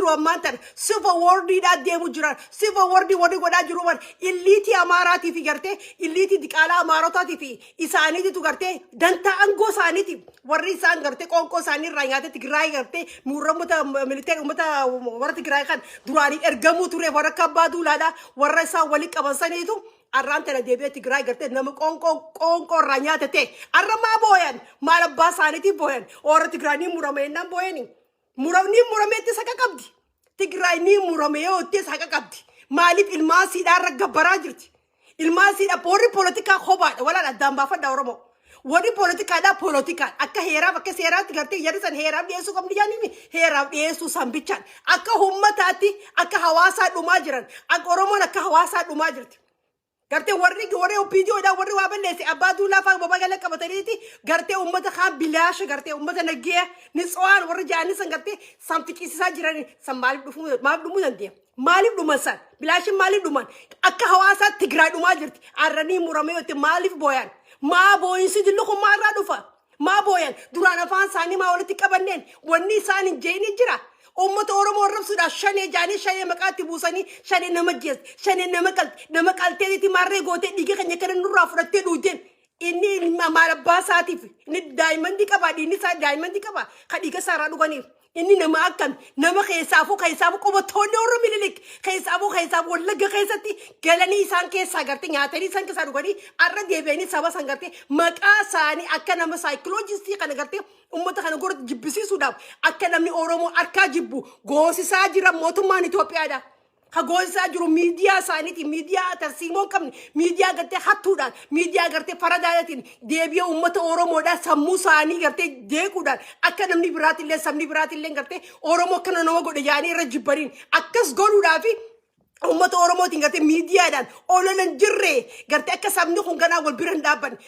jiru ammaantan sifa wardiidhaa deemu jiran sifa wardii godhaa jiru wan illiitii Amaaraatii fi gartee illiitii diqaalaa Amaarotaatii fi isaaniititu gartee dantaa aangoo isaaniiti warri isaan gartee qoonqoo isaanii irraa nyaatee Tigraay gartee muurramota militeer ummata warra Tigraay kan duraanii ergamuu ture warra kabbaa duulaadhaa warra isaan walii qaban saniitu arraan tana deebi'ee Tigraay gartee nama qoonqoo irraa nyaatate arra maa booyan maal abbaa isaaniitii booyan warra Tigraay ni murame ennaan booyani murameetti saka qabdi Tigraay ni murame yoo itti saka qabdi maaliif ilmaan siidhaa irra gabbaraa jirti ilmaan siidhaa warri poolitikaa kophaadha walaan addaan baafadha Oromoo warri poolitikaa akka heeraaf akka seeraatti gartee yadisan heeraaf dhiyeessuu qabdi jaaniimi heeraaf dhiyeessuu sambichaan akka ummataatti akka hawaasaa dhumaa jiran akka Oromoon akka hawaasaa dhumaa jirti gartee warri opidioodha warri waa balleesse abbaa duulaa faa baba gala qabataniiti gartee ummata kaan bilaasha gartee ummata nagee ni tso'aan warri jaanii san gartee samtiqisiisaa jirani san maaliif dhumuu dandeenya maaliif dhuman san bilaashin maaliif dhuman akka hawaasaa Tigraay dhumaa jirti arranii muramee yooti maaliif booyan maa booyinsi dillu kun maa irraa dhufa maa booyan duraan afaan isaanii maa walitti qabanneen wanni isaan hin jeeni jira ummata Oromoo rabsuudha shanee jaanii shanee maqaatti buusanii shanee nama geesse shanee nama qalteeti marree gootee dhiiga keenya kana nurraa fudhattee dhuuteen inni ilma maal abbaa isaatiif inni daa'imman qaba dhiinni isaa daa'imman qaba kan dhiiga isaarraa dhuganiif inni nama akkam nama keessaafuu qubatoonni Oromoo mililik keessaafuu wallagga keessatti galanii isaan keessaa gartee nyaatanii isaan keessaa dhuganii arra deebi'anii saba san gartee maqaa isaanii akka nama saayikoloojistii kana gartee ummata kana gorti jibbisiisuudhaaf akka namni Oromoo harkaa jibbu goosisaa jira mootummaan Itoophiyaadha. Ha goosisaa jiru miidiyaa isaaniitiin miidiyaa tarsiimoo qabne miidiyaa gartee hattuudhaan miidiyaa gartee faradaadhaatiin deebi'ee ummata Oromoodhaan sammuu isaanii gartee deequudhaan akka namni biraatillee sabni biraatillee gartee Oromoo akkana nama godhe jaanii irra jibbaniin akkas godhuudhaafi ummata Oromootiin gartee miidiyaadhaan ololan jirree gartee akka sabni kun ganaa wal bira hin dhaabbanne.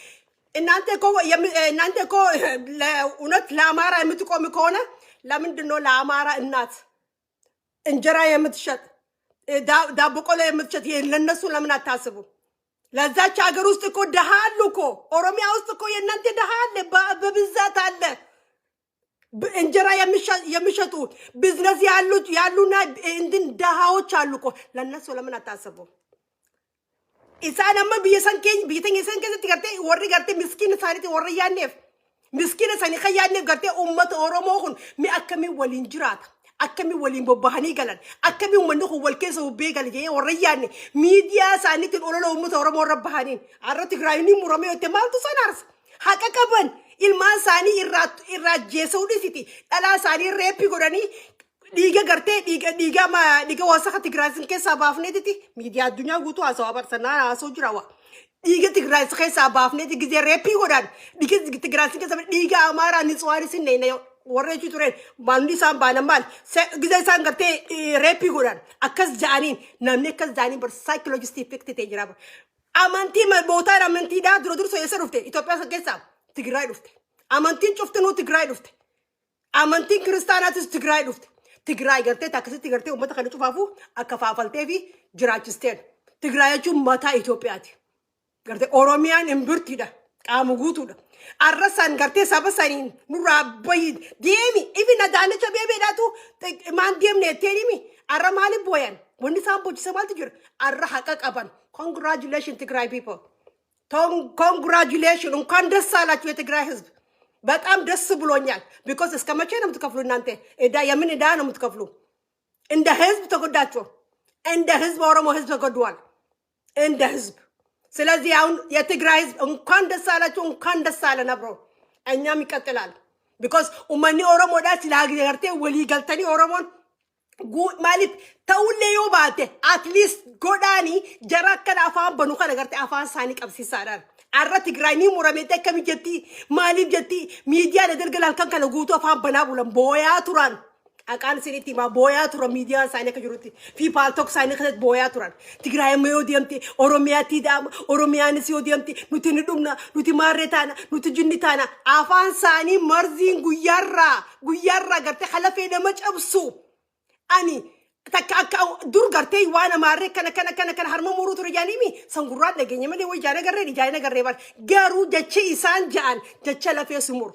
እናንተ እኮ እውነት ለአማራ የምትቆም ከሆነ ለምንድን ነው ለአማራ እናት እንጀራ የምትሸጥ ዳቦ ቆሎ የምትሸጥ ለነሱ ለምን አታስቡ? ለዛች ሀገር ውስጥ እኮ ደሃ አሉ እኮ ኦሮሚያ ውስጥ እኮ የእናንተ ደሃ አለ በብዛት አለ እንጀራ የሚሸጡ ቢዝነስ ያሉና እንትን ደሃዎች አሉ እኮ ለነሱ ለምን አታስቡ? إنسان أما بيتين إنسان كذا تقطع وري قطع مسكين ساري وري يانف مسكين ساني خيانف قطع أمة أورومون مي أكمل ولينجرات أكمل ولين ببهاني قلنا أكمل منه هو الكيس وبيقال جاي وري ياني ميديا ساني تقول له أمة أورومون ربهاني عرفت تقرأني مرامي وتمال تصنعرس هكا كمان ilmaan isaanii irraa jeesuu dhisiiti dhalaa isaanii reeppi godhanii dhiiga gartee dhiiga wasaka Tigraayin keessaa baafneetiti miidiyaa addunyaa guutuu haasawaa barsanaa haasoo jira wa dhiiga Tigraayin keessaa baafneeti gizee reeppi godhan dhiiga Tigraayin keessaa dhiiga Amaaraa nitsuwaanis hinneeyna warra jechu tureen maalni isaan baanan maal gizee isaan gartee reeppi godhan akkas ja'aniin namni akkas ja'aniin bar saayikoloojistii effekti ta'e jira amantii bootaan amantiidhaa dura eessa dhufte Itoophiyaa keessaa Tigraay dhufte amantiin cuftinuu Tigraay dhufte amantiin kiristaanaatis Tigraay dhufte Tigraay gartee takkasitti gartee uummata kana cufaafu akka faafaltee fi jiraachisteen Tigraay jechuun mataa Itoophiyaati gartee Oromiyaan imbirtiidha qaama guutuudha arrasaan gartee saba saniin nurraa bayi deemi ifi nadaanacha beebeedhaatu maan deemne etteenimi arra maaliif booyan wanni isaan boochisa maaltu jira arra haqa qaban congratulations Tigraay people congratulations እንኳን ደስ አላችሁ የትግራይ ህዝብ በጣም ደስ ብሎኛል because እስከ መቼ ነው የምትከፍሉ እናንተ እዳ የምን እዳ ነው የምትከፍሉ እንደ ህዝብ ተጎዳችሁ እንደ ህዝብ ኦሮሞ ህዝብ ተጎድቷል እንደ ህዝብ ስለዚህ አሁን የትግራይ ህዝብ እንኳን ደስ አላችሁ እንኳን ደስ አለን አብሮ እኛም ይቀጥላል because ኡመኒ ኦሮሞ ዳ ሲላግርቴ ወሊ ገልተኒ ኦሮሞን ማሊፍ ተውለዮ ባቴ at least ጎዳኒ ጀራከን አፋን በኑ ከነገርቴ አፋን ሳኒ ቀብሲሳዳል arra Tigraay muramete akkami jetti maaliif jetti miidiyaa dadalgalan kan kana guutuu afaan banaa bulan booyaa turan aqaan isinitti ma booyaa turan miidiyaa isaanii akka jirutti fi paaltok isaanii keessatti booyaa turan Tigraay yoo deemte Oromiyaatti daama Oromiyaanis yoo deemte nuti ni dhumna nuti maarree taana nuti jinni taana afaan isaanii marziin guyyaarraa gartee halafee nama cabsu ani takka dur gartee waan amaarree kana harma muruu ture jaanimi sangurraa dhageenya malee way jaana garree bar garuu jecha isaan ja'an jecha lafee sumur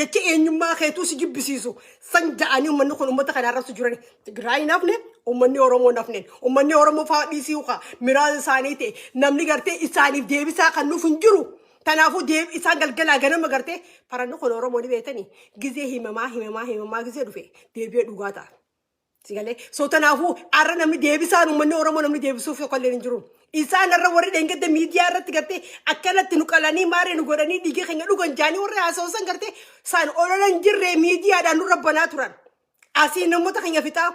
jecha eenyummaa keetuu si jibbisiisu san ja'anii uummanni kun uummata kana irratti jiran Tigraay nafne uummanni Oromoo nafne uummanni Oromoo fa'aa dhiisii uqa miraasa isaanii ta'e namni gartee isaaniif deebisaa kan nuuf hin jiru tanaafu deeb isaan galgalaa ganama gartee paranni kun Oromoo ni beetanii gizee himamaa gizee dhufe deebi'ee dhugaa ta'a. Sigale so tanaafu arra namni deebisaan uummanni Oromoo namni deebisuuf yookaan hin jiru. Isaan irra warri dheengedde miidiyaa irratti gartee akkanatti nu qalanii maaree nu godhanii dhiigee keenya dhugan jaanii warri haasawusan gartee isaan ololan jirree miidiyaadhaan nu rabbanaa turan. Asiin namoota keenya fixaa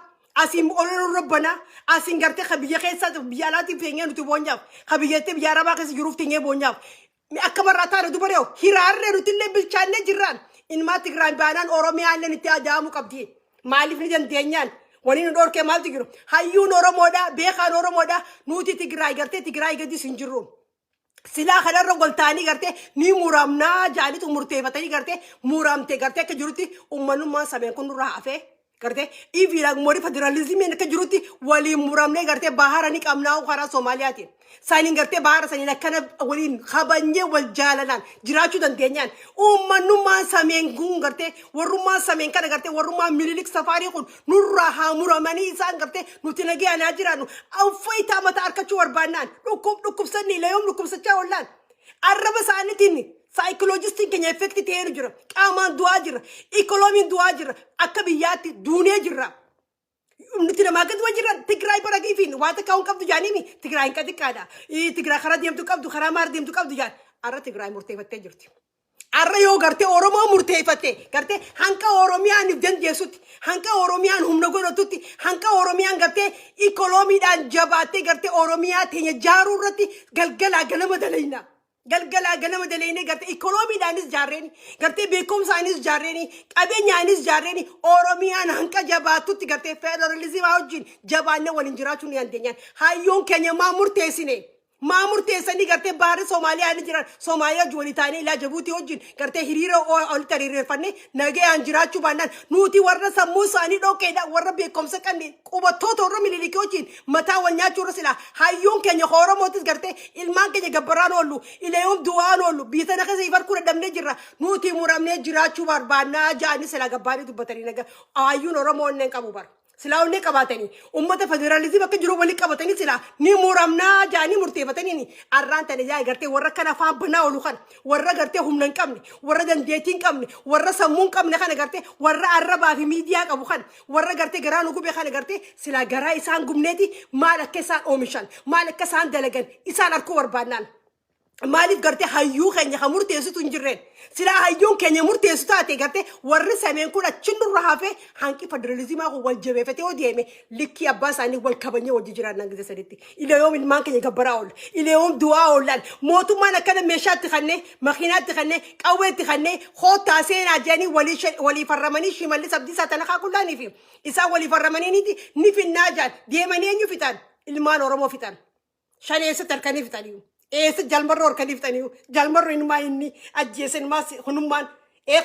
asiin ololan nu rabbanaa asiin gartee kabiyya keessaa biyya alaatiif teenyee nuti boonyaaf kabiyyattee biyya arabaa keessa jiruuf teenyee boonyaaf. Akka marraa taane dubaree hiraarree nuti illee bilchaannee jirraan ilmaa Tigraay baanaan Oromiyaan illee itti ajaa'imu qabdi. Maaliif ni dandeenyaan? Wani nu dorke maal tigiru hayyuun Oromoodha beekaan Oromoodha nuti Tigraay gartee Tigraay gadi sin jirru silaa kanarra goltaanii gartee ni muramnaa jaanitu murteeffatanii gartee muramte gartee akka jirutti uummanummaan sabeen kun nurraa hafee gartee ifiidhaan moorii federalizimiin akka jirutti waliin muramnee gartee bahara ni qabnaa karaa Soomaaliyaatiin saaniin gartee bahara saniin akkana waliin kabanyee wal jaalalaan jiraachuu dandeenyaan uummanummaan sameen kun gartee warrummaan sameen kana gartee warrummaan mililik safaarii kun nurraa haa muramanii isaan gartee nuti nagaanaa jiraannu awwaayitaa mataa harkachuu barbaannaan dhukkubsanni leeyoom dhukkubsachaa ollaan arraba isaaniitiin Psychologistiin keenya effekti ta'ee jira. Qaamaan du'aa jira. Ikoonomiin du'aa jira. Akka biyyaatti duunee jira. Nuti namaa gadi waan jira. Tigraay bara giifiin waan takka qabdu jaaniimi. Tigraay hin xiqqaadha. Tigraay karaa deemtu qabdu karaa maar deemtu qabdu jaan. Arra Tigraay murteeffattee jirti. Arra yoo gartee Oromoo murteeffatte gartee hanqa Oromiyaan if dandeessutti hanqa Oromiyaan humna godhatutti hanqa Oromiyaan gartee ikoonomiidhaan jabaattee gartee Oromiyaa teenya jaaruu irratti galgalaa ganama dalayna. Galgalaa ganama dalayne gartee ikoonomiidhaanis jaarreeni gartee beekumsaanis jaarreeni qabeenyaanis jaarreeni Oromiyaan hanqa jabaatutti gartee federalizimii wajjin jabaanne waliin jiraachuu ni dandeenyaan hayyoon keenya maa murteessine maa murteessanii gartee baarri Soomaaliyaa ni jiran Soomaaliyaa waliin taanee ilaa Jabuutii wajjin gartee hiriira olitti hiriirfannee nagayaan jiraachuu baannaan nuti warra sammuu isaanii dhoqqeedha warra beekumsa qabne qubattoota warra mililikii wajjin mataa wal nyaachuu irra silaa hayyoon keenya Oromootis gartee ilmaan keenya gabbaraan oollu ileeyoom du'aan oollu biitana keessa ifar kudha dhabnee jirra nuti muramnee jiraachuu barbaannaa jaanii silaa gabbaanii dubbatanii naga hayyuun Oromoo onneen qabu bara. Sila onnee qabatanii ummata federalizimii akka jiru waliin qabatanii sila ni muramnaa jaanii murteeffatanii arraan tane yaa gartee warra kana afaan banaa oolu kan warra gartee humna hin qabne warra dandeettii hin qabne warra sammuu hin qabne kana gartee warra arrabaa fi miidiyaa qabu kan warra gartee garaa nu gubee kana gartee sila garaa isaan gubneeti maal akka isaan oomishan maal akka isaan dalagan isaan harkuu barbaannaan. Maaliif gartee hayyuu keenya kan murteessitu hin jirreen sila hayyuun keenya murteessu taate gartee warri sameen kun achin nurra hafee hanqi federalizimaa kun wal jabeeffatee yoo deeme likkii abbaa isaanii wal kabanyee wajji jiraan nangise sadiitti ileeyoom ilmaan keenya gabbaraa oolla ileeyoom du'aa oollaan mootummaan akkana meeshaatti kannee makiinaatti kannee qawweetti kannee hoottaa seenaa jedhanii walii farramanii shimalli sabdiisaa tana qaaqullaanii fi isaan walii farramanii ni finnaa jaan deemanii eenyu fixan ilmaan Oromoo fixan shaneessatti halkanii fixanii. Ese jalmarro orkaniif taniu jalmarro inuma inni ajjeesen mas hunummaan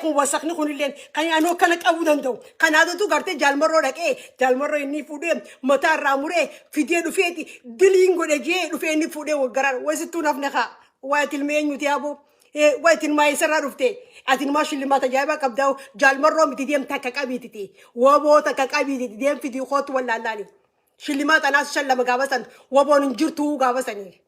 kun wasakni kunilleen kan anoo kana qabu danda'u kanaatu gartee jalmarro dhaqee jalmarro inni fuudhee mataa irraa muree fidee dhufeeti diliin godhe jee dhufee inni fuudhee waggaraan wasittuu nafne haa waatil meenyuti yaaboo waatil maayisarraa dhufte atin maa shillimaata jaayibaa qabdaa'u jalmarroo miti deemta akka qabiititi waboota akka qabiititi deem fidii kootu wallaallaani shillimaata anaas shan lama gaabasan waboon hin jirtuu gaabasanii.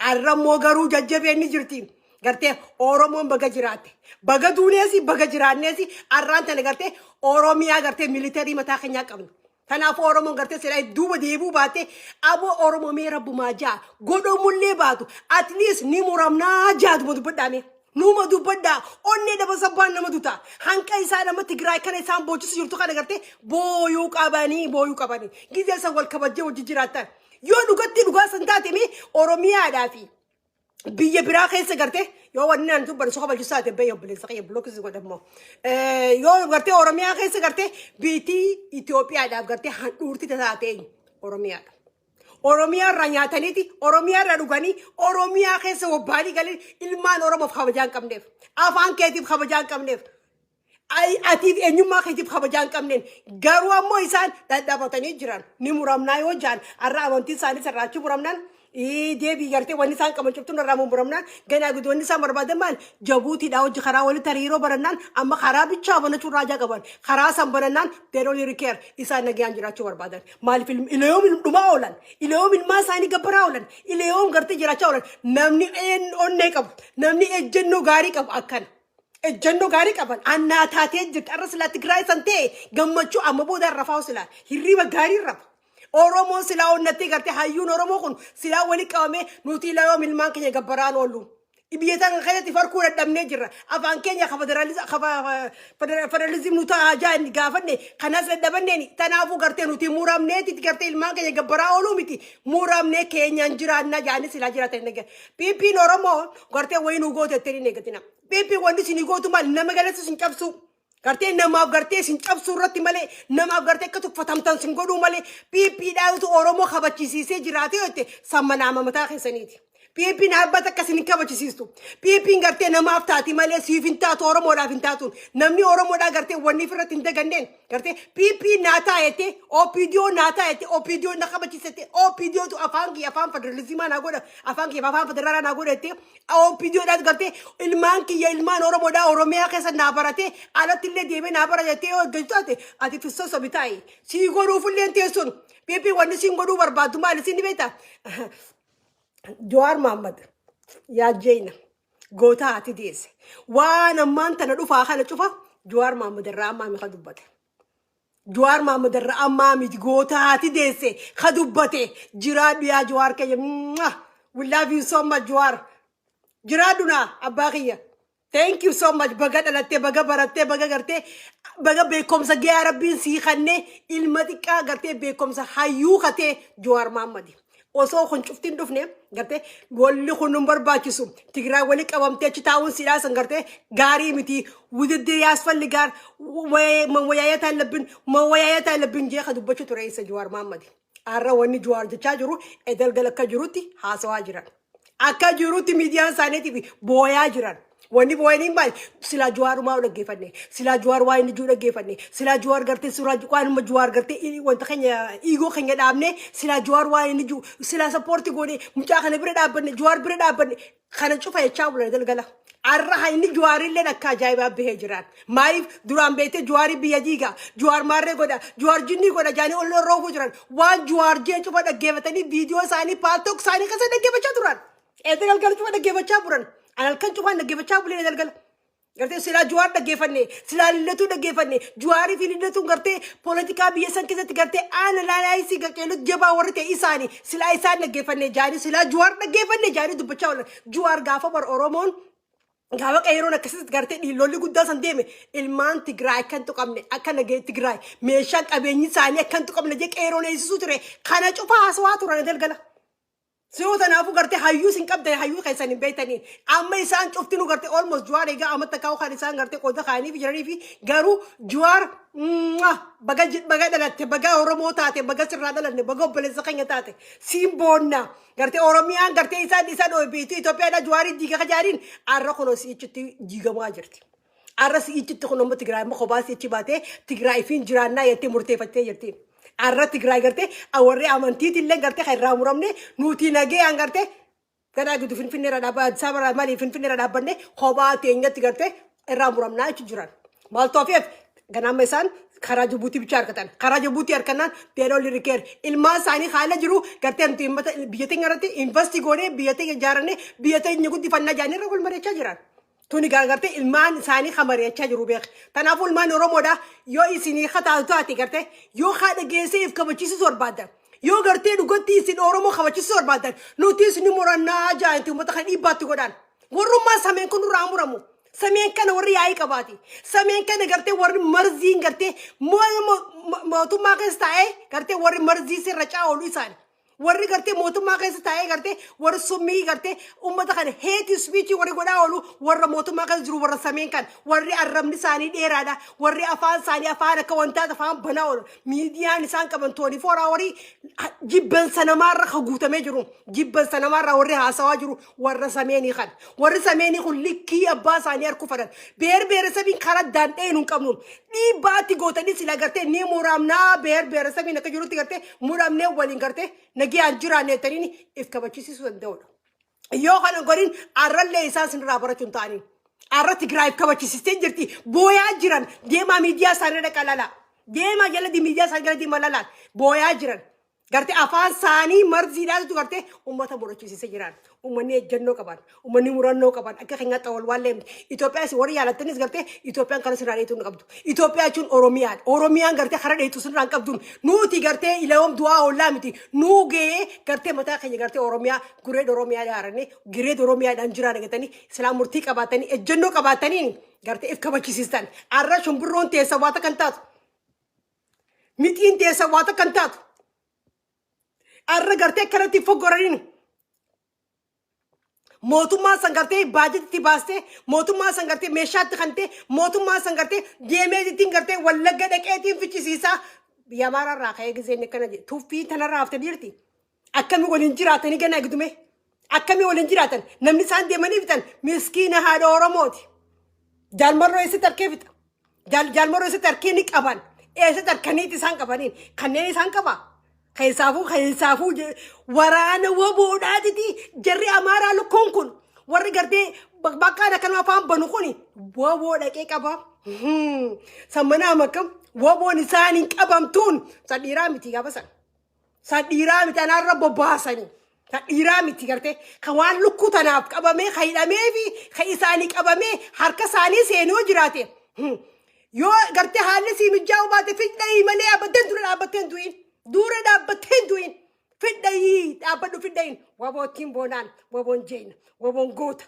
Arramoo garuu jajjabeen ni jirti. Gartee Oromoon baga jiraate. Baga duuneesi baga jiraanneesi arraan tana gartee Oromiyaa gartee militarii mataa keenyaa qabna. Kanaafuu Oromoon gartee silaa duuba deebuu baate aboo Oromoo mee rabbumaa jaa godhomullee baatu at least ni muramnaa jaatuma dubbadhaame. Numa dubbadhaa onnee daba sabbaan nama duta hanqa isaa nama Tigraay kana isaan boochisu jirtu kana gartee booyuu qabanii gizee isaan wal kabajjee wajji jiraatan. Yoo dhugatti dhugaa san taate mi Oromiyaadhaa fi biyya biraa keessa gartee yoo wanni naan dubban soo kabalchu saate bee obboleessa qe'ee blokkisi godhamoo yoo gartee Oromiyaa keessa gartee biitii Itoophiyaadhaaf gartee handhuurti taatee Oromiyaadha. Oromiyaa irraa nyaataniiti Oromiyaa irraa dhuganii Oromiyaa keessa wabbaanii galii ilmaan Oromoof kabajaa hin qabneef afaan keetiif kabajaa hin qabneef. Atiif eenyummaa keetiif kabajaa hin qabneen garuu ammoo isaan dhadhaabatanii jiran ni muramnaa yoo jaan arra amantii isaanii sarraachuu muramnaan deebii gartee wanni isaan qaban cuftuun irraa mummuramnaan ganaa guutuu wanni isaan barbaadan maal jabuutiidhaa hojii karaa walitti hariiroo barannaan amma karaa bichaa banachuu raajaa qaban karaa san banannaan deeroolii rikeer isaan nagayaan jiraachuu barbaadan maaliif ileeyoom dhumaa oolan ileeyoom ilmaa isaanii gabbaraa oolan ileeyoom gartee jiraachaa oolan namni onnee qabu namni ejjennoo gaarii qabu akkana. Ejjennoo gaarii qaban annaa taatee jirti arra silaa Tigraay san ta'e gammachuu amma booda rafaa silaa hirriba gaarii rafa. Oromoon silaa onnatti gartee hayyuun Oromoo kun silaa wali qabamee nuti ileeyoom ilmaan keenya gabbaraan oolu. Biyya keessatti farkuu dadhabnee jirra. Afaan keenya federalizim nuti ajaa inni gaafanne kanas dadhabanneen tanaafuu gartee nuti muramneeti gartee ilmaan keenya gabbaraa ooluu miti muramnee keenyaan jiraannaa jaanii silaa jiraatan nagaya. Piippiin Oromoo gartee wayii nu goote ettanii neegatina. Piippiin wanti isin gootu maal nama galatti isin cabsu. Gartee namaaf gartee isin cabsuu irratti malee namaaf gartee akka tuffatamtan isin godhuu malee piippiidhaatu Oromoo kabachiisiisee jiraatee jette sammanaama mataa keessaniiti. Piippiin dhaabbata akkasiin kabachisiistu. Piippiin gartee namaaf taati malee siif hin taatu Oromoodhaaf hin taatuun. Namni Oromoodhaa gartee wanni ofirratti hin daganneen gartee piippiin naa taa'ettee OPDO naa taa'ettee OPDO na kabachiisettee OPDOtu afaan federalizima naa godha afaan federaalaa naa godhattee OPDOdhaas gartee ilmaan kiyya ilmaan Oromoodhaa Oromiyaa keessa naa baratee alatti illee deemee naa baratettee yoo hojjetu taate ati fissoo sobi taa'e sii godhuufillee teessuun piippiin wanni siin godhuu barbaaddu maali siin beektaa? Jawaar Mohammad yaa jeena goota ati deesse waan ammaan tana dhufaa kana cufa Jawaar Mohammad irraa ammaa mi dubbate Jawaar Mohammad irraa ammaa mi goota ati deesse ka dubbate jiraadhu yaa Jawaar kiyya we love you so much Jawaar jiraadhu naa abbaa kiyya thank you so much baga dhalattee baga barattee baga gartee baga beekumsa gaarii rabbiin sii kennee ilma xiqqaa gartee beekumsa hayyuu katee Jawaar Mohammad osoo kun cuftiin dhufne gartee walli kun nu barbaachisu Tigraay wali qabamtee achi taa'uun siidhaasan gartee gaarii miti wudiddii yaasfalligaan mawayaayataa labbin jee ka dubbachuu ture isa Jawaar Mohammad har'a wanni Jawaar jechaa jiru edalgal akka jirutti haasawaa jiran akka jirutti miidiyaan isaaniitiif booyaa jiran. Wanni booyanii maal silaa Jawaar maa dhaggeeffanne silaa Jawaar waa inni jiru dhaggeeffanne silaa Jawaar gartee suuraa waan Jawaar gartee wanta keenya iigoo keenya dhaabne silaa Jawaar waa inni jiru silaa sappoortii goone mucaa kana bira dhaabbanne Jawaar bira dhaabbanne kana cufa jechaa bulan dalgala. Arra inni Jawaarillee akka ajaa'ibaa bahee jiran maaliif duraan beekte Jawaar biyya diigaa Jawaar maarree godha Jawaar jinnii godha jaanii ol roofuu jiran waan Jawaar jeen cufa dhaggeeffatanii viidiyoo isaanii paaltook isaanii keessa dhaggeeffachaa turan. Dalgala cufa dhaggeeffachaa buran. Anal kan cufaan dhaggeeffachaa bulee dalgala. Gartee silaa Jawaar dhaggeeffanne silaa lillatu dhaggeeffanne Jawaarii fi lillatu gartee poolitikaa biyya san keessatti gartee aana laalaayisii gaqeelut jabaa warri ta'e isaanii silaa isaan dhaggeeffanne jaanii silaa Jawaar dhaggeeffanne jaanii dubbachaa oolan Jawaar gaafa bar Oromoon gaafa qeeroon akkasitti gartee dhiillolli guddaa san deeme ilmaan Tigraay kan tuqamne akka nagee Tigraay meeshaan qabeenyi isaanii akka tuqamne jee qeeroon eessisuu ture kana cufaa haasawaa turan dalgala. Siyoota naafu gartee hayyuu sin qabdan hayyuu keessan hin beektaniin amma isaan cuftinu gartee almost Jawaar egaa amata kaa'u kan isaan gartee qooda kaanii fi jiranii fi garuu Jawaar baga dhalatte baga Oromoo taate baga sirraa dhalanne baga obboleessa keenya taate simboonna gartee Oromiyaan gartee isaan oobiitu Itoophiyaadhaa Jawaarii diiga kajaariin arra kunoo si'ichitti diigamaa jirti. Arra si'ichitti kun amma Tigraay immoo kophaa si'ichi baatee Tigraay fi jiraannaa jettee murteeffattee jirti. Arra Tigraay gartee warri amantiitillee gartee kan irraa muramne nuti nagee an gartee ganaa gidduu Finfinneerra dhaabbanne sabara malee Finfinneerra dhaabbanne kophaa teenyatti gartee irraa muramnaa jechuun jiran. Maal ta'eef ganama isaan karaa Jibuutii bichaa argatan karaa Jibuutii argannaan deeroolii rikeer ilmaan isaanii haala jiru gartee biyya teenya irratti investii goonee biyya teenya ijaaranne biyya teenya guddifannaa jaanii irra wal mari'achaa jiran. Tuni gartee ilmaan isaanii kamari'achaa jiru beek. Kanaafuu ilmaan Oromoodhaa yoo isinii kataatu taate gartee yoo haadha geessee if kabachiisuu barbaadan yoo gartee dhugatti isin Oromoo kabachiisuu barbaadan nuti isin murannaa jaanti uummata kan dhiibbaatti godhan. Warrummaa sameen kun irraa muramu. Sameen kana warri yaa'ii qabaati. Sameen kana gartee warri marziin gartee mootummaa keessa taa'ee gartee warri marzii sirra caa'olu isaani. Warri gartee mootummaa keessa taa'ee gartee warri summii gartee uummata kana heeti speech warri godhaa oolu warra mootummaa keessa jiru warra sameen kan warri arrabni isaanii dheeraadha warri afaan isaanii afaan akka wantaata afaan banaa oolu miidiyaan isaan qaban 24 hours jibbansa namaarra ka guutamee jiru jibbansa namaarra warri haasawaa jiru warra sameenii kan warri sameenii kun likkii abbaa isaanii harku fadan beeresabiin karaa daandhee hin qabnu dhiibbaatti gootanii sila gartee ni muraamnaa beeresabiin akka jirutti gartee muramnee waliin gartee nagi anjira netani if kabachisi su ndawda yo kana gorin arralle isas nrabara chuntani arra Tigray kabachisiste jirti boya jiran dema media sanada kalala dema jala di media sanada di malala boya jiran garte afan sani marzi da tu garte ummata borochisise jiran ummani janno kaban ummani muranno kaban akka khinga tawal walem Ethiopia si wari yala tanis garte Ethiopia kan sirane tu qabdu Ethiopia chun Oromian garte kharade tu sirran qabdun nuti garte ilawm dua olamiti nuge garte mata khanya garte Oromia gure Oromia darane gire Oromia dan jirane gatani islam murti qabatani janno qabatani garte if kabachisistan arra shumburon te sawata kantat mitin te sawata kantat arra garte karati fogorarin मोतुमा संगरते बाजित तिबास्ते मोतुमा संगरते मेशात खंते मोतुमा संगरते गेमे दितिंग करते वल्लग दकेती फिची सीसा बियामारा राखे गजे निकना जे थुफी थना राफ्ते दिरती अक्कमी वलिंजिरातनी गना गदुमे अक्कमी वलिंजिरातन नमनी सान देमनी बितन मिस्कीन हाड ओरमोती जालमरो ऐसे तरके बित जालमरो ऐसे तरके निक अबन ऐसे तरकनी तिसान कबनी खन्ने निसान कबा खैसाफू वराना वो बोड़ा दी जर्री हमारा लुकों कुन वर्री करते बक्का रखना आप बनूकोनी वो बोड़ा के कब सम्मना मकम वो बो निशानी कब हम तून साडीरा मिटी का बसन साडीरा मिटी ना रब बासनी साडीरा मिटी करते खवान लुक्कू तनाप कब में खैला में भी खैसानी कब में हर का सानी से नो जिराते यो करते हाल सी मिजाओ बातें फिर नहीं मले अबद्धन दुइन दूर डाबतें दुइन फिडई डाबदु फिडइन वबो टीम बोनान वबो जेन वबो गोत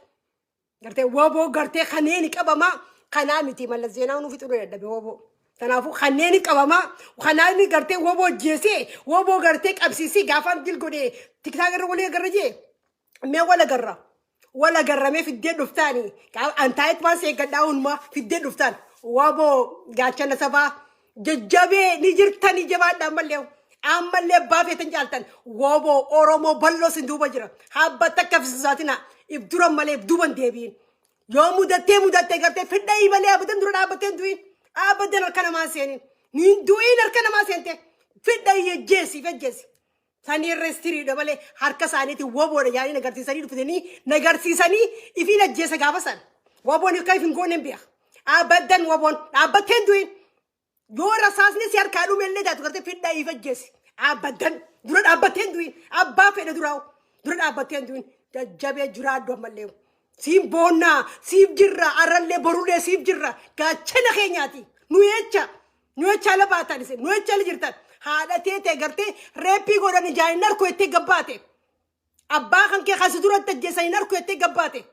करते वबो करते खनेनी कबमा खनामिति मल जेनानु फितुरे डबे वबो तनाफु खनेनी कबमा खनानी करते वबो जेसे वबो करते कबसीसी गाफन दिल गोदे तिकतागर वले गरजे मैं वला गर्रा में फिदे दुफ्तानी अंतायत मा से गडाउन मा फिदे दुफ्तान वबो गाचन सबा जज्जबे निजिरतनी जवा डमलेव आमले बाफे तंजालतन वोबो ओरोमो बल्लो सिंधु बजरा हाबता कफजाtina ibduram male ibduban debin yo mudate garte fidai male abadan durada abaten duin abadan arkana masen ni duin arkana masente fidai jesi vejesi sani restiri do male harka saniti wobo de yani nagarti sani dufdeni nagarti sani ifina jesa gabasan wobo ni kayfin gonen biya abadan wobon abaten duin يورا ساسني سيار كانوا من اللي جاتو كرتي فيدا يفجس أبداً درود أبتين دوين أبا فيدا دراو درود أبتين دوين جابي جراد دوماليو سيم بونا سيم جرا أرلي برولي سيم جرا كاتشنا خينياتي نويتشا لباتا نسي نويتشا لجرتان هذا تيتي كرتي ريبي غورا نجاي ناركو يتي قباتي أبا خانكي خاسدورا تجيساي ناركو يتي قباتي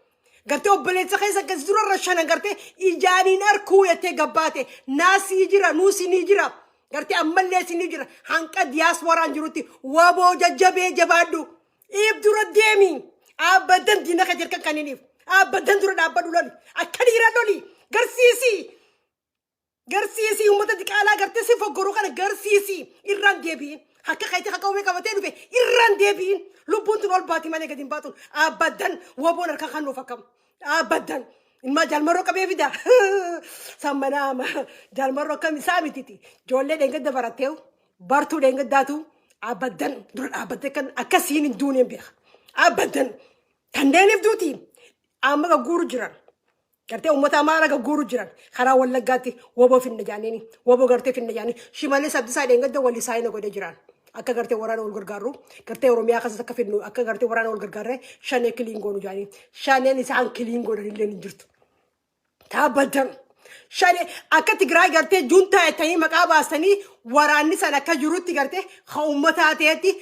करते हो बले से कैसे किस दूर रश्चना करते इजानी नर कुए थे गब्बाते नासी जिरा नूसी निजिरा करते अम्मले सी निजिरा हंका दियास वरान जरूरती वबो जज्जबे जबाडू इब दूर देमी आप बदन दिना का जरका कनीनी आप बदन दूर डाबा डुलोली अखड़ी राडोली गर्सीसी उम्मत दिकाला करते सिर्फ गुरु का गर्सीसी इरान देबी हक्का कहते हक्का उमे कवते रुपे इरान देबी लुबुन तुनोल बाती माने कदिम बातुन आप बदन वबो नरका खानो फकम أبداً ما جال مرة كبيه فيدا سامنا ما جال مرة كم سامي تيتي جولة دينك دبرتيو بارتو دينك داتو أبداً دول أبداً كان أكاسين الدنيا بيخ أبداً تندين بدوتي أما كجورو جران كرتي أمة أمارا كجورو جران خلا ولا قاتي وبو في النجانيني وبو كرتي في النجاني شمالي سبت سايد دينك ده واللي ساينه كده جران akka garte warana ol gargaru garte oromiya khasa kafinu akka garte warana ol gargarre shane kilingo nu jani shane ni san kilingo dille ni jirtu tabadan shane akka tigray garte junta etay maqaba asani warani sana ka juruti garte khawmata ateti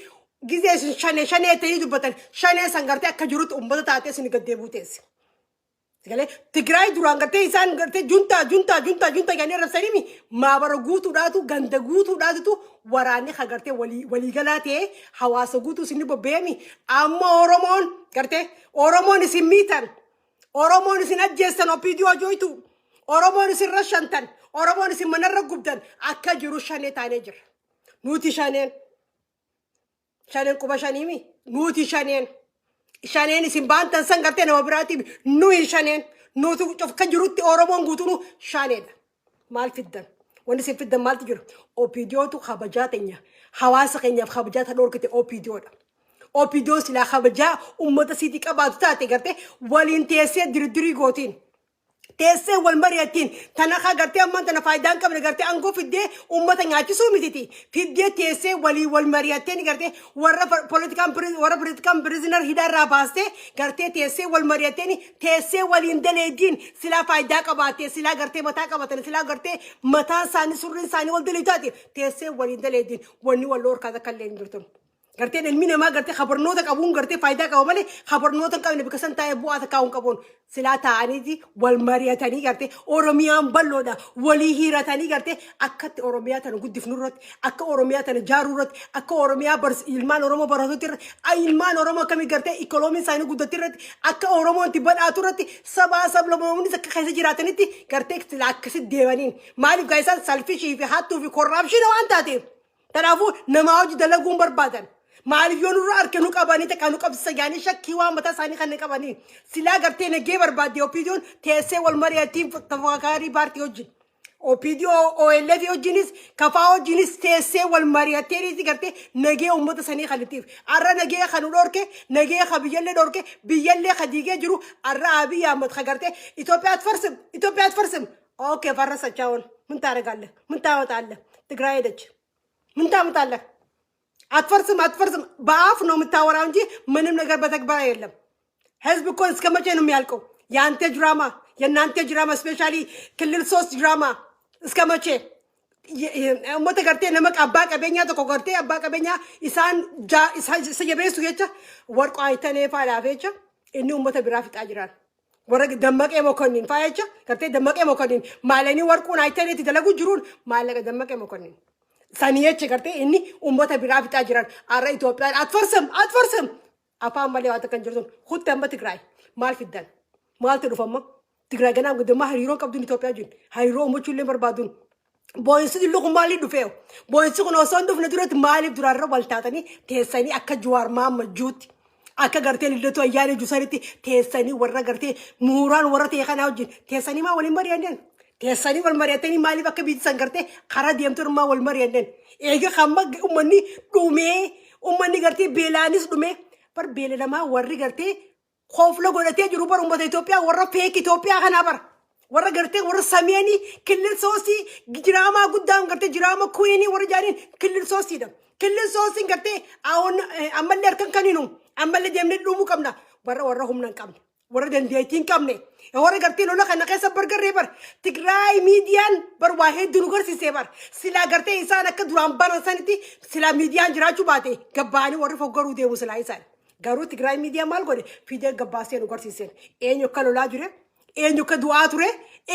gize shane etay dubatan shane sangarte akka jurut ummata atesi ni gadde butesi gale tigray duran garte isan garte junta yani rafsanimi maabara guutu daatu ganda guutu daatu warani khagarte wali galate hawasa guutu sinni bobemi amma oromon isimitan oromon isinajjestan opidio joitu oromon isirashantan oromon isimanarra gubdan akka jiru shane tanejir nuti shanen kuba shanimi nuti shanen isimbantan sangarte na wabrati nui shanen nutu of kajurutti oromon gutunu shaneda mal fiddan wani se fiddan mal tijur opidiotu khabajatenya hawaasa keenyaaf kabajaa ta dhorkite OPDOdha. OPDO silaa kabajaa ummata siiti qabaatu taate gartee waliin teessee diriirii gootiin. Teessee wal mari'attiin tana gartee ammaan tana faayidaan qabne gartee aangoo fiddee ummata nyaachisuu mititi. Fiddee teessee walii wal mari'atteen gartee warra politikaan prisoner hidhaarraa baastee gartee teessee wal mari'atteen teessee waliin daleeddiin silaa faayidaa qabaatee silaa gartee mataa qabatan silaa gartee mataan isaanii surriin isaanii wal dalii taate teessee waliin daleeddiin wanni wal loorkaasa kallee hin jirtu. Gartee ilmi namaa gartee khabarnoota qabuun gartee faayidaa qabu malee khabarnoota qabne bikasan taa'ee bu'aata kaa'uun qabuun silaa taa'aniiti wal mari'atanii gartee Oromiyaan balloodha walii hiiratanii gartee akkatti Oromiyaa tana guddifnu irratti akka Oromiyaa tana jaaruu irratti akka Oromiyaa ilmaan Oromoo baratuutti irratti ilmaan Oromoo akkamii gartee ikoonoomii isaanii guddatti irratti akka Oromoon itti badhaatu irratti sabaa sablammoonni akka keessa jiraatanitti gartee silaa akkasitti deemaniin maaliif gaa'isaan salfishii fi hattuu fi korraapshina waan taateef kanaafuu namaa hojii dalaguun barbaadan. Maaliif yoo nurra harkinu qabanii takka nu qabsiisa yaani shakkii waan mataa isaanii kan qabanii silaa gartee nagee barbaadde OPDOon teessee wal mari'attiin tafakaarii paartii wajjin OPDO OLF wajjinis kafaa wajjinis teessee wal mari'atteeniiti gartee nagee uummata sanii kanitiif arra nagee kanu dhorke nagee ka biyyallee ka diigee jiru arra Abiy Ahmed ka gartee Itoophiyaat farsim okay farra sachaawon mun taaragalle mun taawatalle Tigraay dach mun taamatalle አትፈርስም በአፍ ነው የምታወራው እንጂ ምንም ነገር በተግባር የለም። ህዝብ እኮ እስከ መቼ ነው የሚያልቀው? የእናንተ ድራማ ስፔሻሊ ክልል 3 ድራማ እስከ መቼ? ሞተ ገርቴ ነመቅ አባ ቀበኛ ተቆገርቴ አባ ቀበኛ ኢሳን ሰየቤሱ የቻ ወርቆ አይተኔ ፋላፈቻ እኒ ሞተ ቢራፊጣ ጅራል ወረግ ደመቀ መኮንን ፋያቻ ገርቴ ደመቀ መኮንን ማለኒ ወርቁን አይተኔ ተደለጉ ጅሩን ማለቀ ደመቀ መኮንን Saniyeche gartee inni ummata biraa fixaa jiran arra Itoophiyaan atfarsam afaan malee waan takkan jirtuun hutti amma Tigraay maal fiddan maaltu dhufamma Tigraay ganaan guddummaa hariiroo qabduun Itoophiyaa jiru hariiroo ummachuu illee barbaaduun boo'insi dhullu kun maaliif dhufeeyo boo'insi kun osoo hin dhufne duratti maaliif duraarra wal taatanii teessanii akka Jawaar Mohammed akka gartee Lidatu Ayyaanee Jusanitti teessanii warra gartee muuraan warra ta'e kanaa wajjin teessanii maa waliin mari'anneen. Teessanii wal mari'atanii maaliif akka biisan gartee karaa deemturmaa wal mari'anneen eega hamma ummanni gartee beelaanis dhume bar beela namaa warri gartee koofla godhatee jiru bar ummata Itoophiyaa warra feek Itoophiyaa kanaa bar warra gartee warra sameeni kilil soosii jiraamaa guddaan gartee jiraama kuweenii warra jaaniin kilil soosiidha kilil soosiin gartee ammallee harkan kaninu ammallee deemnee dhumuu qabna warra humna hin qabne warra dandeettii hin qabne warra gartee lola kana keessa bargarree bar Tigraay miidiyaan bar waa hedduu nu garsiisee bar silaa gartee isaan akka duraan baran sanitti silaa miidiyaan jiraachuu baate gabbaanii warri foggaruu deemu silaa isaan garuu Tigraay miidiyaan maal godhe fidee gabbaasee nu garsiiseen eenyu akka lolaa jire eenyu akka du'aa ture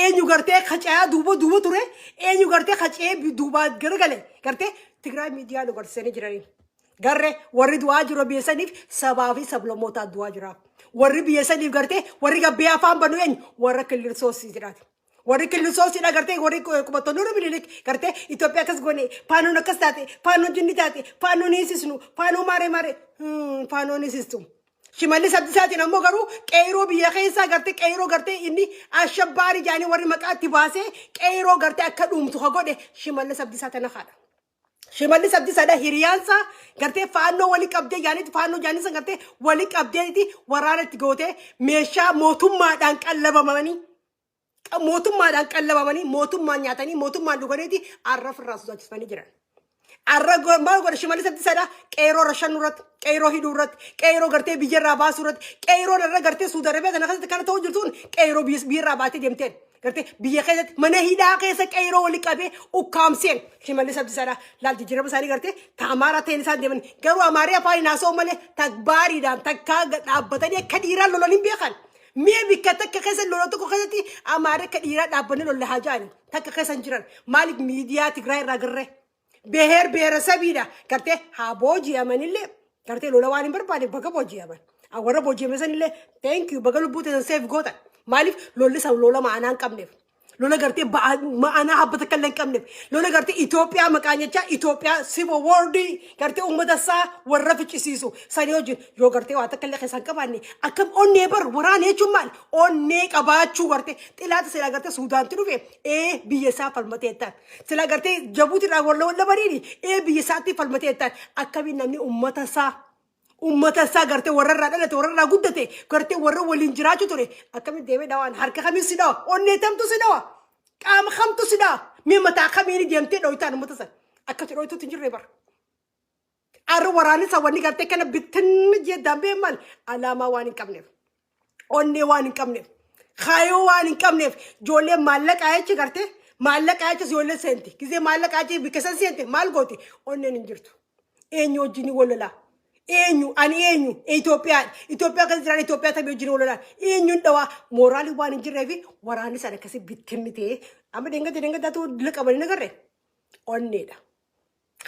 eenyu gartee kacaa duuba ture eenyu gartee kacee duubaa gargale gartee Tigraay miidiyaa nu garsiisanii jiranii garre warri du'aa jiru beesaniif sabaa fi sablammootaa du'aa jiraaf. Warri biyya saniif gartee warri gabbee afaan banu eenyu warra kilil soosii jiraate warri kilil soosii dha gartee warri qubattoonni nu bililik gartee Itoophiyaa akkas goone faanoon akkas taate faanoon jinni taate faanoon hiisisnu faanoon maaree faanoon hiisistu Shimallis Abdiisaatiin ammoo garuu qeeroo biyya keessaa gartee qeeroo gartee inni ashabbaari jaanii warri maqaatti baasee qeeroo gartee akka dhuumtu ha godhe Shimallis Abdiisaa tana haadha. Shimallis Abdiisaadha hiriyaansa gartee faannoo walii qabdee jaanitti faannoo jaanisa gartee walii qabdeeti waraana itti gootee meeshaa mootummaadhaan qallabamanii mootummaan nyaatanii mootummaan dhuganiiti arra firraa sodaachisanii jiran. Arra maal godha Shimallis Abdiisaadha qeeroo rashannu irratti qeeroo hidhuu irratti qeeroo gartee biyyarraa baasuu irratti qeeroo irra gartee Suudarabee kana keessatti kana ta'uu jirtuun qeeroo biyyarraa baatee deemteen. Gartee biyya keessatti mana hidhaa keessa qeeroo wali qabee ukkaamseen Shimallis Abdiisaadha laalti jirama isaanii gartee taamaaraa ta'een isaan deeman garuu amaarii afaan naasoo malee takbaariidhaan takkaa dhaabbatanii akka dhiiraan lolan hin beekan mi'a bikka takka keessa lola tokko keessatti amaarii akka dhiiraa dhaabbanni lolle haa jaani takka keessa hin jiran maaliif miidiyaa Tigraay irraa garree beher beerasabiidha gartee haa booji'amanillee gartee lola waan hin barbaade baga booji'aman warra booji'ame sanillee thank you baga lubbuu teessan seef gootan. Maaliif lolli san lola ma'anaan qabneef lola gartee ma'ana habbata kallan qabne lola gartee Itoophiyaa maqaanyacha Itoophiyaa civil war gartee ummata isaa warra ficcisiisu sani hojii yoo gartee waa takka illee keessan qabaanne akkam onnee bar waraana jechuun maal onnee qabaachuu gartee xilaata sila gartee Suudaanti dhufe biyya isaa falmateettaan sila gartee Jabuutiidhaan walla bariini biyya isaatti falmateettaan akkamiin namni ummata isaa gartee warra dhalate warra guddate gartee warra waliin jiraachuu ture akkamiin deemee dhawaan harka kamiin si dhawa onnee tamtu si dhawa qaama kamtu si dhawa mee mataa kamiin deemtee dhooytaan ummata san akkatti dhooytuutti hin jirre bar arra waraanni isaa wanni gartee kana bittin jeeddaan beeman alaamaa waan hin qabneef onnee waan hin qabneef kaayoo waan hin qabneef ijoollee maallaqaa jechi gartee maallaqaa jechi ijoollee seenti gisee maallaqaa jechi bikkesan seenti maal gooti onneen hin jirtu eenyu wajjin walolaa eenyu Itoophiyaa kan jiran Itoophiyaa tabii wajjin walolaa eenyuun dhawaa mooraalii waan hin jirreefi waraanni sana akkasii bittinnitee amma deengataatu dila qabanii nagarre onneedha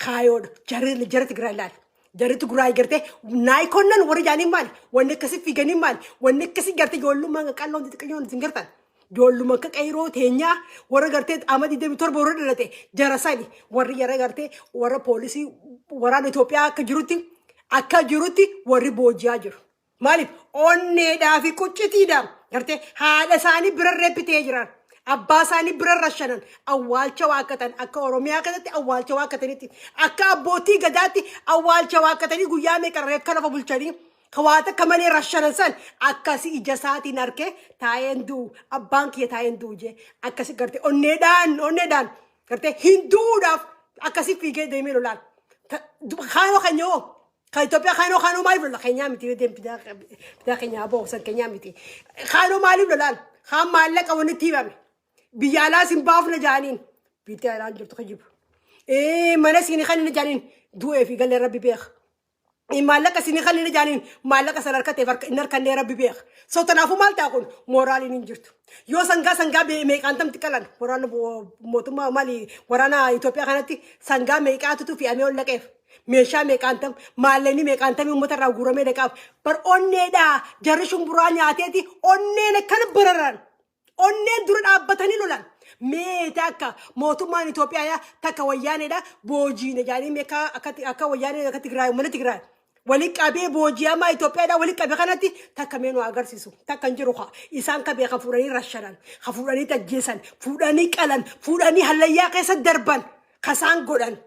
kaayoodha jara Tigraay laal jara Tigraay gartee naayikonnan warri jaaniin maali wanni akkasii fiiganii maali wanni akkasii gartee ijoollummaa qalloon xixiqqoon isin gartan ijoollummaa akka qayroo teenyaa warra gartee Amadii 27 warra dhalate jara sani warri jara gartee warra poolisii waraana Itoophiyaa akka jirutti warri booji'aa jiru maaliif onneedhaa fi quccitiidhaan gartee haadha isaanii bira reebbitee jiran abbaa isaanii bira rashanan awwaalcha waaqatan akka Oromiyaa keessatti awwaalcha waaqatanitti akka abbootii gadaatti awwaalcha waaqatanii guyyaa meeqa reefka lafa bulchanii kawaata kamalee rashanan san akkasi ija isaatiin harkee taa'een du'u abbaan kiyya taa'een du'u jee akkasi gartee onneedhaan gartee hinduudhaaf akkasi fiigee deemee lolaan kaanoo kanyoo kan Itoophiyaa kaanoo maaliif lola keenyaa miti bitaa keenyaa boosan keenyaa miti kaanoo maaliif lolaan kaan maallaqa wanitti himame biyya alaa sin baafna jaaniin bitaa alaan jirtu kajibu mana siinii kan inni jaaniin du'ee fi galee rabbi beeka maallaqa siinii kan inni jaaniin maallaqa san harkatee inni harkannee rabbi beeka soo tanaafuu maal ta'a kun mooraaliin hin jirtu yoo sangaa meeqaantamti qalan waraana mootummaa maali waraana Itoophiyaa kanatti sangaa meeqaatutu fe'amee ol dhaqeef meeshaa meeqaantam maallanii meeqaantamii uummata irraa guuramee dhaqaaf bar onneedhaa jarri shumburaa nyaateeti onneen akkana bararan onneen dura dhaabbatanii lolan meeta akka mootummaan Itoophiyaa takka wayyaaneedha boojiine jaanii meeqa akka wayyaanee akka Tigraay ummata Tigraay waliin qabee booji'amaa Itoophiyaadhaa waliin qabee kanatti takka meenuu agarsiisu takka hin jiru isaan qabee kan fuudhanii rashanan kan fuudhanii tajjeesan fuudhanii qalan fuudhanii hallayyaa keessa darban kasaan godhan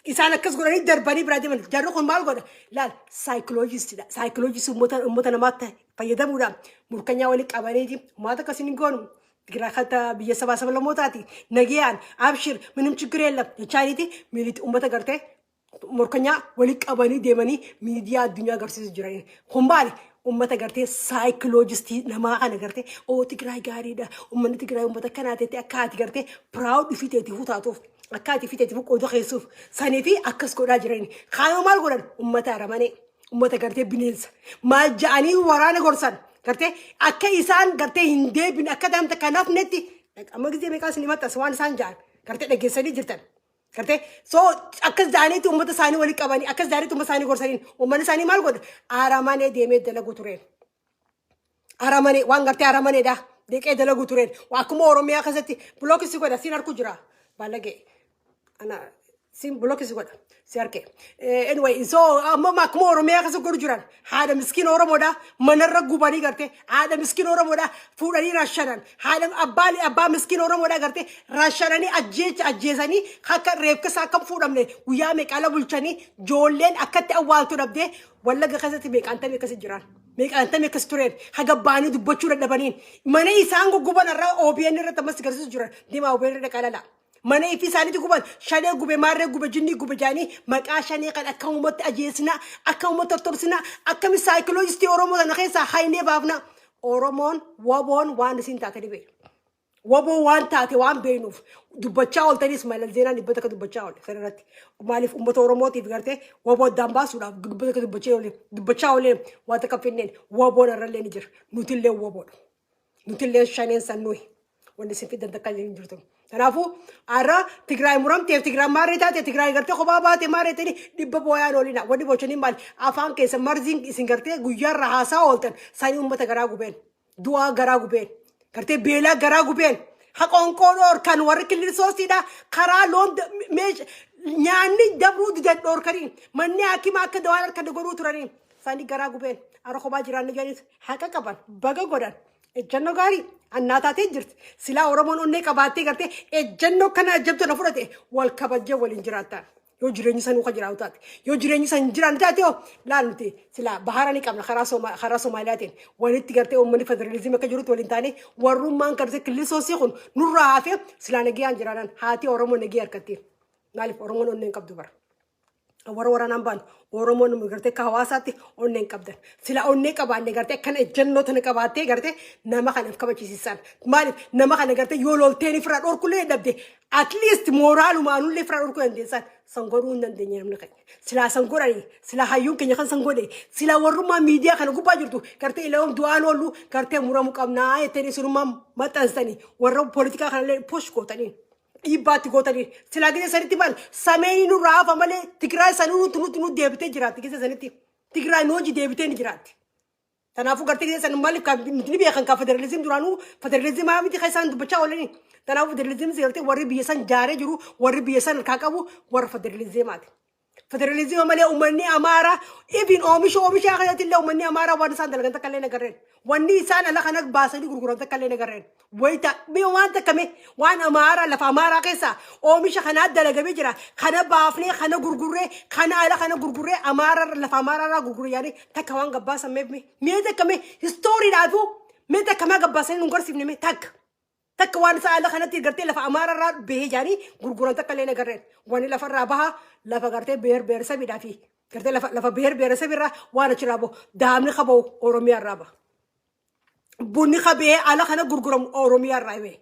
isaan akkas godhanii darbanii biraa deeman jarri kun maal godha laal saayikoloojistii uummata namaatti fayyadamuudhaan murkanyaa waliin qabaniiti uummata akkasiin hin goonu Tigraay kata biyya sabaa lamootaati nagayaan abshir minim ችግር የለም jechaaniiti miiliti uummata gartee murkanyaa waliin qabanii deemanii miidiyaa addunyaa agarsiisu jiranii kun maali ummata gartee saayikoloojistii namaa kana gartee Tigraay gaariidha uummanni Tigraay uummata kanaateetti akka ati gartee piraawud fiteetii hutaatuuf akka ati fiteetii qoodoo keessuuf sanii fi akkas godhaa jiranii kaayoo maal godhan ummata aramanii ummata gartee bineensa maal ja'anii waraana gorsan gartee akka isaan gartee hin deebin akka daamta kanaaf netti amma gisee meeqaa isin himattas waan isaan ja'an gartee dhageessanii jirtan gartee soo akkas ja'aniitti ummata isaanii walii qabanii akkas ja'aniitti ummata isaanii gorsaniin uummanni isaanii maal godha aramanee deemee dalagu tureen aramanee waan gartee aramaneedha deeqee dalagu tureen akkuma Oromiyaa keessatti bulookisi godha siin harku jira balagee ana siin bulookisi godha si harke anyway so amma akkuma Oromiyaa keessatti godhu jiran haadha miskiin Oromoodha manarra gubanii gartee haadha miskiin Oromoodha fuudhanii rashanan haadha abbaa miskiin Oromoodha gartee rashananii ajjeesanii akka reefkisaa akka fuudhamne guyyaa meeqaala bulchanii joolleen akkatti awwaaltu dhabdee wallaga keessatti meeqaantamee akkasi jiran meeqaantamee akkas tureen haga baanii dubbachuu dadhabaniin mana isaan gugguban irraa OBN irratti ammas agarsiisu jiran deemaa OBN irra dhaqaalala mana ifi isaaniitti guban shanee gube maarree gube jinnii gube jaanii maqaa shanee kan akka uummatti ajjeesina akka uummatti tortorsina akkami saayikoloojistii Oromoo sana keessaa haynee baafna Oromoon waboon waan isin taate dhibee waboo waan taate waan beenuuf dubbachaa ooltanis Malal Zeenaan dhibbata akka dubbachaa oole sanarratti maaliif uummata Oromootiif gartee waboo addaan baasuudhaaf dhibbata akka dubbachaa oolee waan takka finneen waboon irrallee ni jira nutillee waboodha nutillee shaneen san nuyi wanti isin fiddan takka hin jirtu. Kanaafuu arra Tigraay muramteef Tigraay maarree taate Tigraay gartee kophaa baate maarree tani dhibba booyaan oolina wanti bochanii maal afaan keessa marziin isin gartee guyyaarra haasaa ooltan sanii uummata garaa gubeen du'aa garaa gubeen gartee beelaa garaa gubeen haqonqoo dhorkan warri killisoosiidha karaa loon nyaanni dabruu didan dhorkaniin manni hakimaa akka dawaan harka godhuu turaniin isaanii garaa gubeen arokobaa jiraanni jedhanis haqa qaban baga godhan ejjannoo gaarii annaataatee jirti silaa oromoon onnee qabaattee gartee ejjannoo kana ajjabtu na fudhate wal kabajjee waliin jiraattaan yoo jireenyi sanuu ka jiraatu taate yoo jireenyi san jiraan taate yoo laal nuti silaa bahara ni qabna karaa Soomaaliyaatiin walitti gartee uummanni federalizimii akka jirutti waliin taane warrummaan gartee killisoosii kun nurraa hafee silaa nagayaan jiraanan haati oromoo nagee harkatti maaliif oromoon onneen qabdu bara waraanaan baan oromoon nu gartee ka hawaasaatti onneen qabdan sila onnee qabaanne gartee akkana ejjennoo tana qabaattee gartee nama kana kabachiisisan maaliif nama kana gartee yoo lolteen ifraa dhorkullee dhabde at least moraalumaanullee ifraa dhorkuu dandeessan san godhuu hin dandeenye namni keenya silaa san godhanii silaa hayyuun keenya kan san godhe silaa warrummaa miidiyaa kana gubbaa jirtu gartee ilaawwan du'aan oollu gartee muramuu qabnaa jettanii sunummaa maxxansanii warra poolitikaa kanallee push gootanii dhiibbaatti gootanii silaa gisa sanitti maal sameeyii nurraa hafa malee Tigraay sanuu nuti deebitee jiraatti gisa sanitti Tigraay nooji deebitee ni jiraatti. Kanaafuu gartee gisa san maaliif ni beekan ka federalizim duraanuu federalizimaa miti kan isaan dubbachaa oolanii kanaafuu federalizim gartee warri biyya san jaaree jiru warri biyya san harkaa qabu warra federalizimaati. Federalizima malee uummanni Amaaraa ibin oomisha kanatti illee uummanni Amaaraa waan isaan dalagan takka illee nagarreen wanni isaan ala kana baasanii gurguran takka illee nagarreen wayita biyya waan takkame waan Amaaraa lafa Amaaraa keessa oomisha kanaa dalagamee jira kana baafnee kana gurgurree kana ala kana gurgurree Amaaraa lafa Amaaraa gurguree yaani takka waan gabbaasan mee takkame histooriidhaatu mee takkama gabbaasanii nu garsiifne mee takka waan isaa ala kanatti gartee lafa Amaaraa bahee jaanii gurguran takka illee nagarreen wani lafa irraa baha lafa gartee beer sabiidhaa fi gartee lafa beer sabirraa waan achirraa bahu daamni qabahu Oromiyaa irraa baha. Bunni qabee ala kana gurguramu Oromiyaa irraa bahe.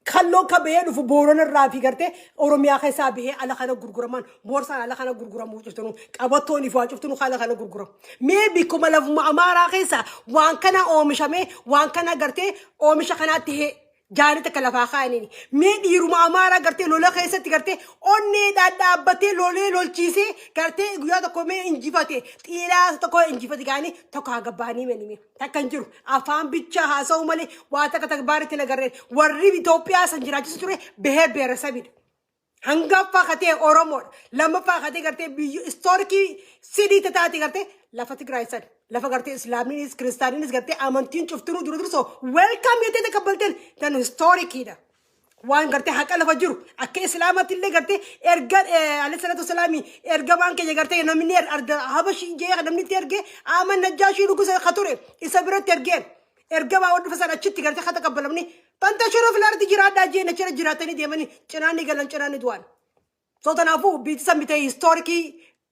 Kalloo qabee dhufu Boorana irraa fi gartee Oromiyaa keessaa bahee ala kana gurguraman boorsaan ala kana gurguramu jirtanu qabattoon ifaa jirtanu ala kana gurguramu. Mee bikkuma lafuma Amaaraa keessaa waan kana oomishamee waan kana gartee oomisha kanaatti jaanita kalafaa kaanini mee dhiiruma Amaaraa gartee lola keessatti gartee onnee dhaabbatee lolee lolchiisee gartee guyyaa tokko mee injifate xiilaa tokko injifate gaanii tokko hagabbaanii menime takkan jiru afaan bichaa haasa'u malee waa takka baaritti nagarreen warri Itoophiyaa san jiraachisu ture beer sabidha. Hangaffaa katee Oromoodha lammaffaa katee gartee biyya istoorikii sidii taate gartee lafa Tigraay san lafa gartee Islaamiinis Kiristaaniinis gartee amantiin cuftinuu dura durso welcome yettee takabbalteen tan istoorikiidha. Waan gartee haqa lafa jiru akka Islaamatti illee gartee erga alayhi salatu wasalaami ergamaan keenya gartee namni habashii jee namni itti ergee aman najjaashii dhugusa kature isa biratti ergeen ergamaa waddu fasan achitti gartee hata qabbalamni tanta shuroo filaarti jiraadhaa jee nachira jiraatanii deemanii cinaanni galan cinaanni du'an. So tanaafuu biitisa mitee historikii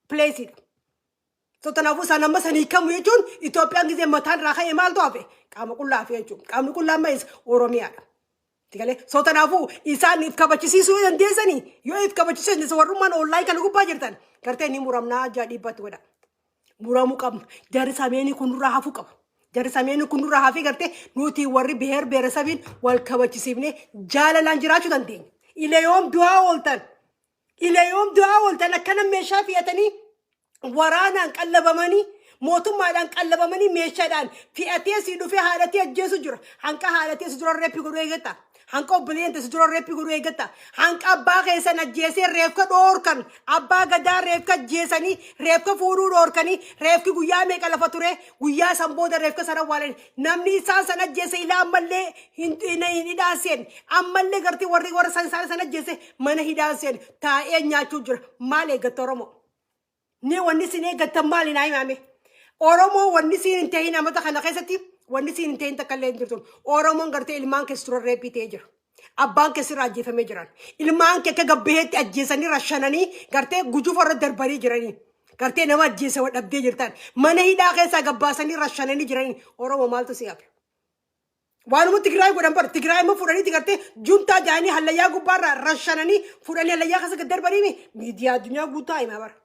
pleesiidha. So tanaafuu isaan amma sanii kamu jechuun Itoophiyaan gisee mataan irraa ka'ee maaltu hafe qaama qullaa fi jechuun qaamni qullaa ammayis Oromiyaadha. Tigalee so tanaafuu isaan if kabachisiisuu dandeessanii yoo if kabachisiisan warrummaan oonlaayin kana gubbaa jirtan gartee ni muramnaa ajaa dhiibbatti godha. Muramuu qabna jarri sameenii kun nurraa hafuu qaba. Jarri sameenii kun nurraa hafee gartee nuti warri beer sabiin wal kabachisiifnee jaalalaan jiraachuu dandeenya. Ileeyoom du'aa ooltan akkana meeshaa fe'atanii waraanaan qallabamanii mootummaadhaan qallabamanii meeshaadhaan fe'atee si dhufee haadhatee ajjeesu jira. Hanqa haadhatee si dura reeppi godhuu eeggata. Hanqa obboleeyyan si dura reeppi godhuu eeggata. Hanqa abbaa keessan ajjeesee reefka dhoorkan abbaa gadaa reefka ajjeesanii reefka fuudhuu dhoorkanii reefki guyyaa meeqa lafa ture guyyaa san booda reefka sana waalan namni isaan san ajjeese ilaa ammallee hin hidhaaseen ammallee gartii warra san ajjeese mana hidhaaseen taa'ee nyaachuu jira maal eeggatta Oromoo. Ne wanni sin eeggattan maali naa himame Oromoo wanni sin hin ta'in amata kana keessatti wanni sin hin ta'in takka illee hin jirtu Oromoon gartee ilmaan keessa tura reeppitee jira abbaan keessa irraa ajjeefamee jiran ilmaan kee akka gabbeetti ajjeesanii rashananii gartee gujuuf warra darbanii jiranii gartee nama ajjeese wadhabdee jirtan mana hidhaa keessaa gabbaasanii rashananii jiranii Oromoo maaltu si hafe waanuma Tigraay godhan bar Tigraay ma fudhanii gartee juntaa jaanii hallayyaa gubbaarraa rashananii fudhanii hallayyaa keessa darbanii miidiyaa addunyaa guutaa himaa bara.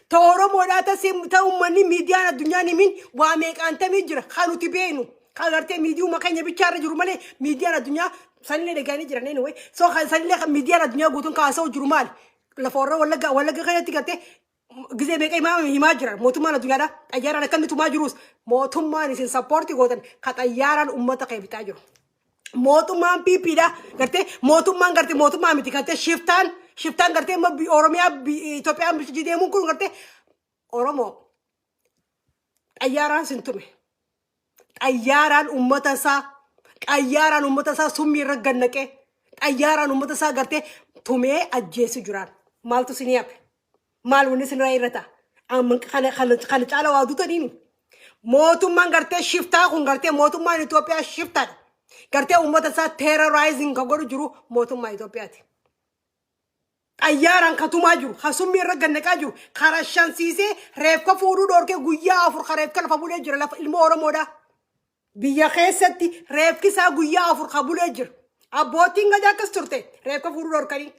Ta Oromoodhaa ta uummanni miidiyaan addunyaan himin waa meeqaantamii jira kan nuti beenu kan gartee miidiyuma keenya bichaarra jiru malee miidiyaan addunyaa sanillee dhagaanii jiran anyway so sanillee miidiyaan addunyaa guutuun kaasa'u jiru maali lafa warra wallagga kanatti gartee gisee meeqa himaa jiran mootummaan addunyaadhaa xayyaaraan akka inni tumaa jirus mootummaan isin sappoortii gootan ka xayyaaraan uummata qeebitaa jiru. mootummaan piipiidha gartee mootummaan gartee mootummaa miti gartee shiftaan gartee oromiyaa Itoophiyaan bishii deemuun kun gartee oromoo xayyaaraan sintume xayyaaraan ummata isaa summii irra gannaqee xayyaaraan ummata isaa gartee tumee ajjeesu jiraan maaltu sinii hafe maal wanni sinirraa irrata kana caala waa dutaniini mootummaan gartee shiftaa kun gartee mootummaan Itoophiyaa shiftaadha gartee ummata isaa terrorizing kan godhu jiru mootummaa Itoophiyaati. Xayyaaraan katumaa jiru summii irra gannaqaa jiru kara shansiisee reefka fuudhuu dhoorkee guyyaa 4 reefka lafa bulee jira lafa ilmoo oromoodha. Biyya keessatti reefki isaa guyyaa 4 kabulee jira. Abbootiin gadaa akkas turte reefka fuudhuu dhoorkanii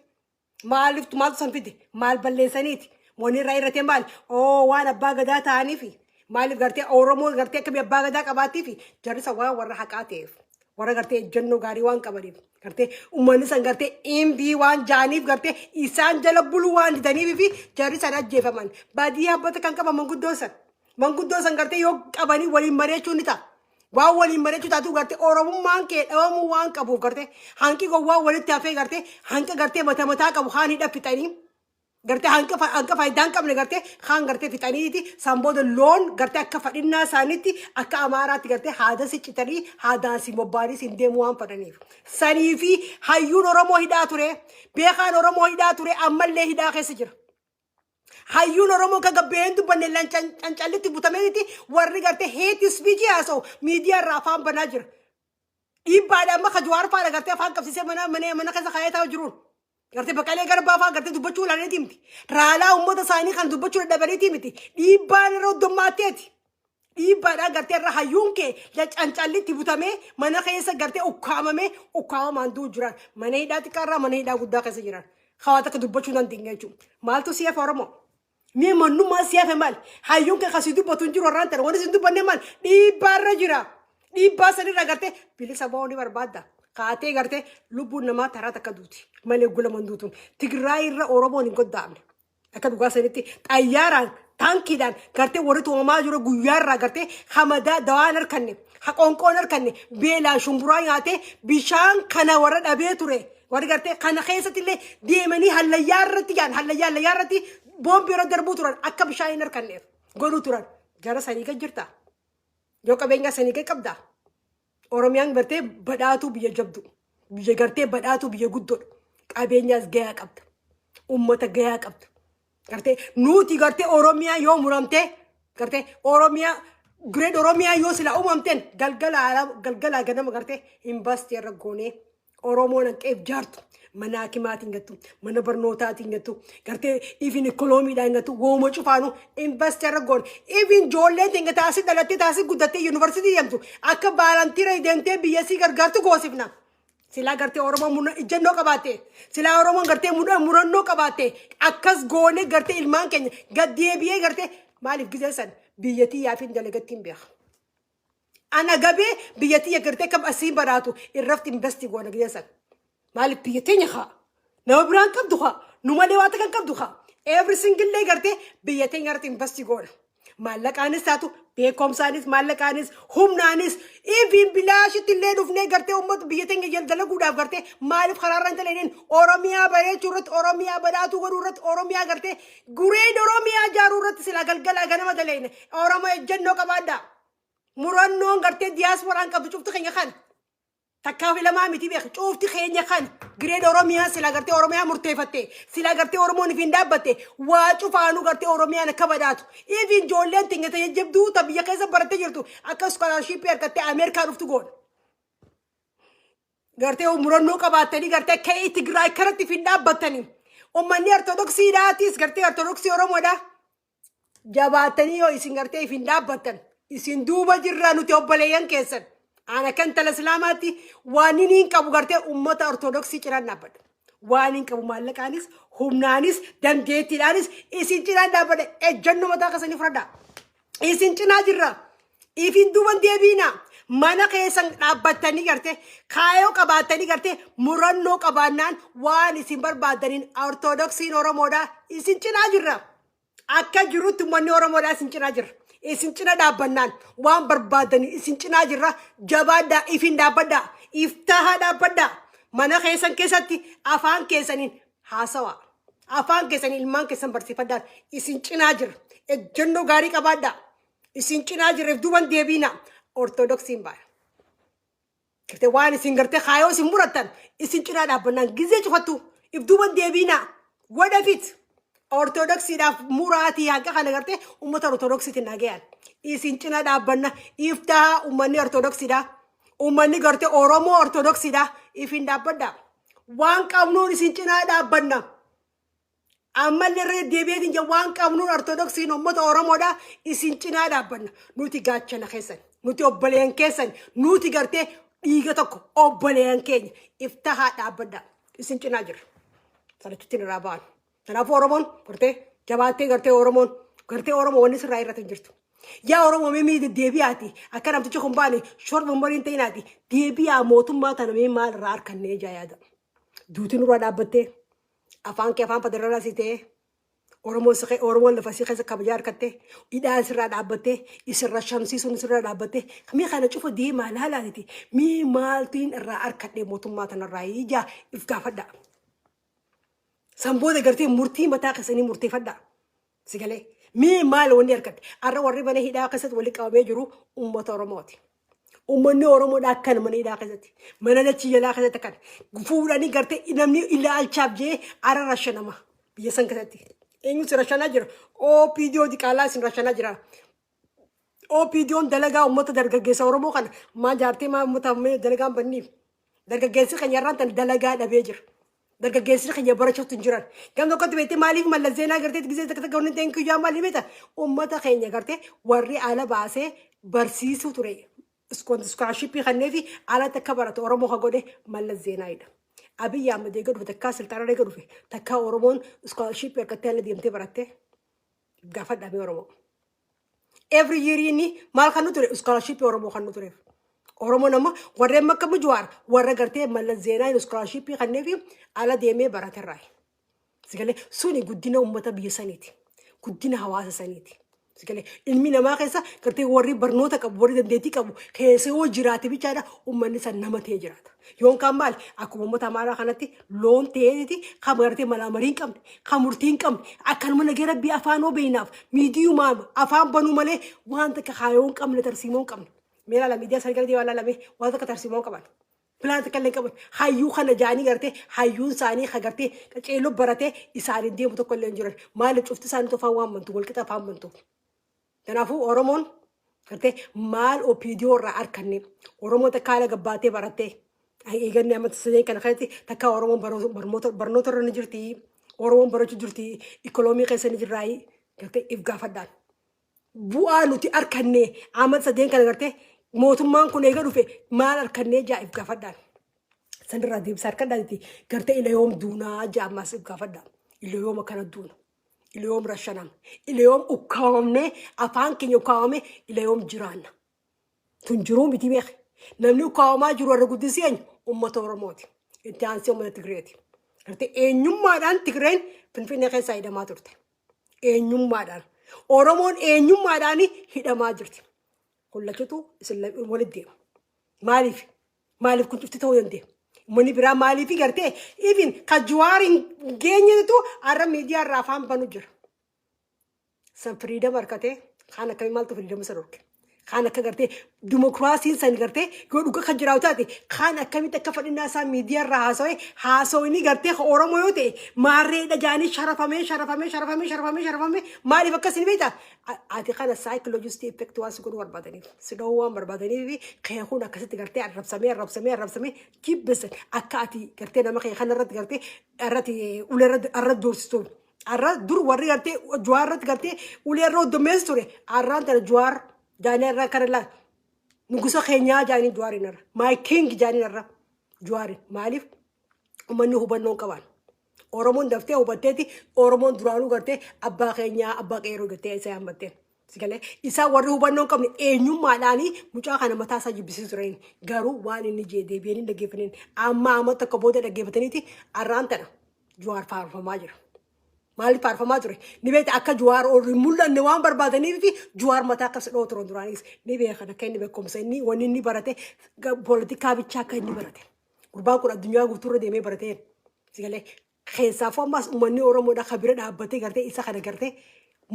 maaltu san fide maal balleessaniiti wanni irraa irratee maal waan abbaa gadaa ta'aniifi maaliif gartee oromoo gartee akkamii abbaa gadaa qabaattiifi jarrisa waan warra haqaa ta'eef warra gartee ejjennoo gaarii waan qabaniif gartee uummanni san gartee imbii waan jaaniif gartee isaan jala buluu waan didaniif fi jarri san ajjeefaman baadiyyaa abbata kan qaban manguddoo san gartee yoo qabanii waliin mareechuu ni ta'a. Waan waliin mareechuu taatu gartee oromummaan kee dhabamuu waan qabuuf gartee hanqi gowwaa walitti hafee gartee hanqa gartee mataa qabu haan hidha fixanii gartee hanqa faayidaan qabne gartee haan gartee fixaniiti sanbooda loon gartee akka fadhinnaa isaaniitti akka amaaraatti gartee haada siccitanii haadaan si mobbaanis hin deemu waan fadhaniif sanii fi hayyuun oromoo hidhaa ture beekaan oromoo hidhaa ture ammallee hidhaa keessa jira. Hayyuun oromoo kan gabbeen dubbanne cancallitti butameeti warri gartee heeti spiichii haasa'u miidiyaa irraa afaan banaa jira. Dhiibbaadhaan maka Jawaar faana gartee afaan qabsiisee mana keessa kaayataa jiruun. Gartee Baqqalee Garbaa fa'aa gartee dubbachuu ilaalaniiti miti. Raalaa uummata isaanii kan dubbachuu dadhabaniiti miti. Dhiibbaan irra hoddommaatteeti. Dhiibbaadhaan gartee irra hayyuun kee cancallitti butamee mana keessa gartee ukkaamamaan du'u jiran. Mana hidhaa xiqqaarraa mana hidhaa guddaa keessa jiran. Hawaasa akka dubbachuu dandeenya jechuudha. Maaltu siyaaf oromoo? Mee mannummaa siyaaf maal? Hayyuun kee kasii dubbatu hin jiru irraan ta'e wanti isin dubbanne maal? Dhiibbaarra jira. Dhiibbaa sanirra gartee bilisa ba'uu ni barbaadda. Kaatee gartee lubbuun namaa taraa takka duuti. Malee gulaman duutuun. Tigraay irra oromoon hin goddaamne. Akka dhugaa sanitti xayyaaraan taankiidhaan gartee warri tuumamaa jiru guyyaarraa gartee hamadaa dawaan harkanne haqoonqoon harkanne beelaan shumburaa nyaatee bishaan kana warra dhabee ture. Warri gartee kana keessatti illee deemanii hallayyaa irratti boombii irra darbuu turan akka bishaan hin harkanneef godhuu turan jara sanii kan jirta yoo qabeenya sanii kan qabda oromiyaan gartee badhaatu biyya jabdu biyya gartee badhaatu biyya guddoodha qabeenyaas gayaa qabda ummata gayaa qabda gartee nuti gartee oromiyaa yoo muramtee gartee oromiyaa gireed oromiyaa yoo sila uumamteen galgala ganama gartee investii irra goonee oromoon hanqeef jaartu mana hakimaatiin gattu mana barnootaatiin gattu gartee ifin ikoonomiidhaan gattu wooma cufaanu investii irra goone ifin joolleen tinga taasii dhalattee taasii guddattee yuunivarsiitii deemtu akka baalantiira deemtee biyyasii gargaartu goosifna. Silaa gartee oromoo ijjannoo qabaatte silaa oromoon gartee murannoo qabaatte akkas goone gartee ilmaan keenya gaddeebi'ee gartee maaliif gizeessan biyyattii yaafin dalagattiin beeka. Ana gabee biyyattii gartee kam asii baraatu irratti investii goona gizeessan. Maaliif biyyatteenya haa nama biraan qabdu haa numalee waata kan qabdu haa every single day gartee biyyatteenya irratti investii goona. Maallaqaanis taatu beekumsaanis maallaqaanis humnaanis ifin bilaashitti illee dhufnee gartee uummata biyyatteenya dalaguudhaaf gartee maaliif karaarra hin taleen oromiyaa bareechuu irratti oromiyaa badhaatuu godhuu irratti oromiyaa gartee gureed oromiyaa ijaaruu irratti silaa galgala ganama taleen oromoo ejjennoo qabaadha. Murannoon gartee diyaaspooraan qabdu cufti keenya kan takkaafi lamaa miti beek cufti keenya kan gireed oromiyaa silaa gartee oromiyaa murteeffatte silaa gartee oromoon ifin dhaabbatte waa cufaanuu gartee oromiyaan akka badhaatu ifin joolleen tinga ta'e jabduu ta biyya keessa barattee jirtu akka skolaarshipii argattee Ameerikaa dhuftu goona. Gartee murannoo qabaattanii gartee ka'ee Tigraay karatti ifin dhaabbattanii uummanni ortodoksiidhaatis gartee ortodoksii oromoodha jabaattanii yoo isin gartee ifin dhaabbattan. Isin duuba jirraa nuti obboleeyyan keessan ana kan tala islaamaatti waan inni hin qabu gartee ummata ortodoksii ciraan dhaabbadha. Waan hin qabu maallaqaanis humnaanis dandeettiidhaanis isin cinaan dhaabbadha ejjennoo mataa keessanii fudhadhaa. Isin cinaa jirra ifin duuban deebiina mana keessan dhaabbattanii gartee kaayoo qabaattanii gartee murannoo qabaannaan waan isin barbaadaniin ortodoksiin oromoodhaa isin cinaa jirra. Akka jirutti uummanni oromoodhaa isin cinaa jirra. isin cina dhaabbannaan waan barbaadanii isin cinaa jirra jabaadhaa ifin dhaabbadhaa iftaha dhaabbadhaa mana keessan keessatti afaan keessaniin haasawa afaan keessaniin ilmaan keessan barsiifadhaan isin cinaa jirra ejjennoo gaarii qabaadhaa isin cinaa jirreef duuban deebiina ortodoksiin baaya. Kifte waan isin gartee kaayoo isin murattan isin cinaa dhaabbannaan gizee cufattu if duuban deebiina wadafit. Ortodoksiidhaaf muraatii haqa kana gartee uummata ortodoksiitiin nagayaan isin cina dhaabbanna iftaa uummanni ortodoksiidha uummanni gartee oromoo ortodoksiidha ifin dhaabbadha waan qabnuun isin cina dhaabbanna ammallee irra deebi'eetiin jee waan qabnuun ortodoksiin uummata oromoodha isin cina dhaabbanna nuti gaachana keessan nuti obboleen keessan nuti gartee dhiiga tokko obboleen keenya iftaa dhaabbadha isin cina jira salachuutiin irraa ba'an. Kanaaf Oromoon gartee jabaatee gartee Oromoo wanni sirraa irratti hin jirtu. Yaa Oromoo mimii deebi'aati akka namtichi kun baane shorba umuriin ta'inaati deebi'aa mootummaa tana mee maal irraa harkannee ijaa yaada. Duutiin irraa dhaabbattee afaan kee afaan federaalaa si ta'ee Oromoon lafa si keessa kabajaa harkattee hidhaan sirraa dhaabbattee isirra shamsiisuun sirraa dhaabbattee mee kana cufa deemaa laalaati mee maaltiin irraa harkadhee mootummaa tanarraa ijaa if gaafadha. Samboota gartee murtii mataa keessanii murteeffadhaa. Sigalee mee maal wanni argatte arra warri mana hidhaa keessatti walitti qabamee jiru uummata Oromooti. Uummanni Oromoodhaa akkana mana hidhaa keessatti mana dachii jalaa keessatti akkana fuudhanii gartee namni ilaalchaaf jee arra rashanama biyya san keessatti. Eenyutu rashanaa jira? OPDO diqaalaa isin rashanaa jira. OPDOon dalagaa uummata dargaggeessa Oromoo kana maa jaartee maa uummata dalagaan banniif dargaggeessi kan yarraan tan dalagaa dhabee jira. Dargaggeessi kan barachootu hin jiran. Gam tokkotti beektee maaliif Mallas Zeenaa gartee gisee takka takka wanni ta'in kiyyaa maaliif beekta? Uummata keenya gartee warri ala baasee barsiisuu ture. Iskoolashipii kannee fi ala takka barate Oromoo ka godhe Mallas Zeenaayidha. Abiyyi Ahmed eega dhufe takkaa silxaanaa eega dhufe takkaa Oromoon iskoolashipii harkattee ala deemtee barattee gaafadhaamee Oromoo. Every year inni maal kan nu ture iskoolashipii Oromoo kan nu tureef. Oromoo nama warreen makka mujuwaar warra gartee Mallas Zeenaayin iskoolashipii kannee fi ala deemee baraterraa. Sigalee suni guddina uummata biyya saniiti. Guddina hawaasa saniiti. Sigalee ilmi namaa keessa gartee warri barnoota qabu warri dandeettii qabu keessa yoo jiraate bichaadha uummanni san nama ta'ee jiraata. Yoon kan maal akkuma uummata amaaraa kanatti loon ta'eeti kan gartee malaamarii hin qabne kan murtii hin qabne akkanuma nagee rabbii afaanoo beeynaaf miidiyumaa afaan banuu malee waan takka kaayoo hin qabne tarsiimoo hin qabne. Meela la miidiyaa sargara deemaa laalame waan takka tarsiimoo qaban. Pilaanta kallee qaban hayyuu kana jaanii gartee hayyuun isaanii ka gartee qaceelloo baratee isaanii deemu tokko illee hin jiran maali cufti isaanii tofaan waan bantu walqixa afaan bantu. Kanaafuu Oromoon gartee maal OPDO irraa harkanne Oromoo takka haala gabbaatee barattee eeganne ammatti sadeen kana kanatti takka Oromoon barnoota irra ni jirti Oromoon barachuu jirti ikoloomii keessa ni jirraayi gartee if gaafadhaan. Bu'aa nuti harkanne ammatti sadeen kana gartee mootummaan kun eega dhufe maal harkannee jaa if gaafadhaan. Sanirraa deebisa harkadhaati gartee ila yoom duunaa jaa ammaas if gaafadhaan. Ila yoom akkana duuna. Ila yoom rashanam. Ila yoom ukkaawamne afaan keenya ukkaawame ila yoom jiraanna. Tun jiruu miti beeke. Namni ukkaawamaa jiru warra guddisii eenyu uummata Oromooti. Itti aansee uummata Tigreeti. Gartee eenyummaadhaan Tigreen Finfinnee keessaa hidhamaa turte. Eenyummaadhaan. Oromoon eenyummaadhaan hidhamaa jirti. Kullachutu isin walitti deema. Maaliif? Maaliif kun cufti ta'uu dandeenya? Mani biraa maaliif gartee even kan Jawaariin geenyetu arra miidiyaa irraa afaan banu jira. San firiidam harkatee kaan akkamii maaltu firiidam isa dhorke? Kaan akka gartee dimokiraasiin san gartee yoo dhuga kan jiraatu taate kaan akkamitti akka fadhinaa isaa miidiyaa irraa haasawee gartee Oromoo yoo ta'e maarreedha jaanii sharafamee maaliif akkasii beektaa? Ati kana saayikoloojistii effektii waan si godhu barbaadaniif si dhahuu waan barbaadaniif keekuun akkasitti gartee arrabsamee jibbisan akka ati gartee nama kee kanarratti gartee irratti ulee irratti doorsisuun. Arra dur warri gartee Jawaar irratti gartee ulee irra hoddommeessu ture arraan tana Jawaar jaanii irraa kana laa nugusa keenyaa jaanii Jawaarin irra my king jaanii irra Jawaarin maaliif uummanni hubannoo qaban. Oromoon daftee hubatteeti Oromoon duraanuu gartee abbaa keenyaa abbaa qeeroo gartee isa yaammattee. Sigalee isaa warri hubannoo qabne eenyummaadhaanii mucaa kana mataa isaa jibbisiisu tureen garuu waan inni jee deebi'anii dhaggeeffataniin amma takka booda dhaggeeffataniiti arraan tana Jawaar faarfamaa jira. maaliif faarfamaa ture ni beekta akka Jawaar orri mul'anne waan barbaadaniif fi Jawaar mataa akka sidhoo turan duraanis ni beekan akka inni beekumsa inni wanni inni barate poolitikaa bichaa akka inni barate gurbaan kun addunyaa guutuurra deemee barateen sigalee keessaafuu ammas uummanni Oromoodha kabira dhaabbatee gartee isa kana gartee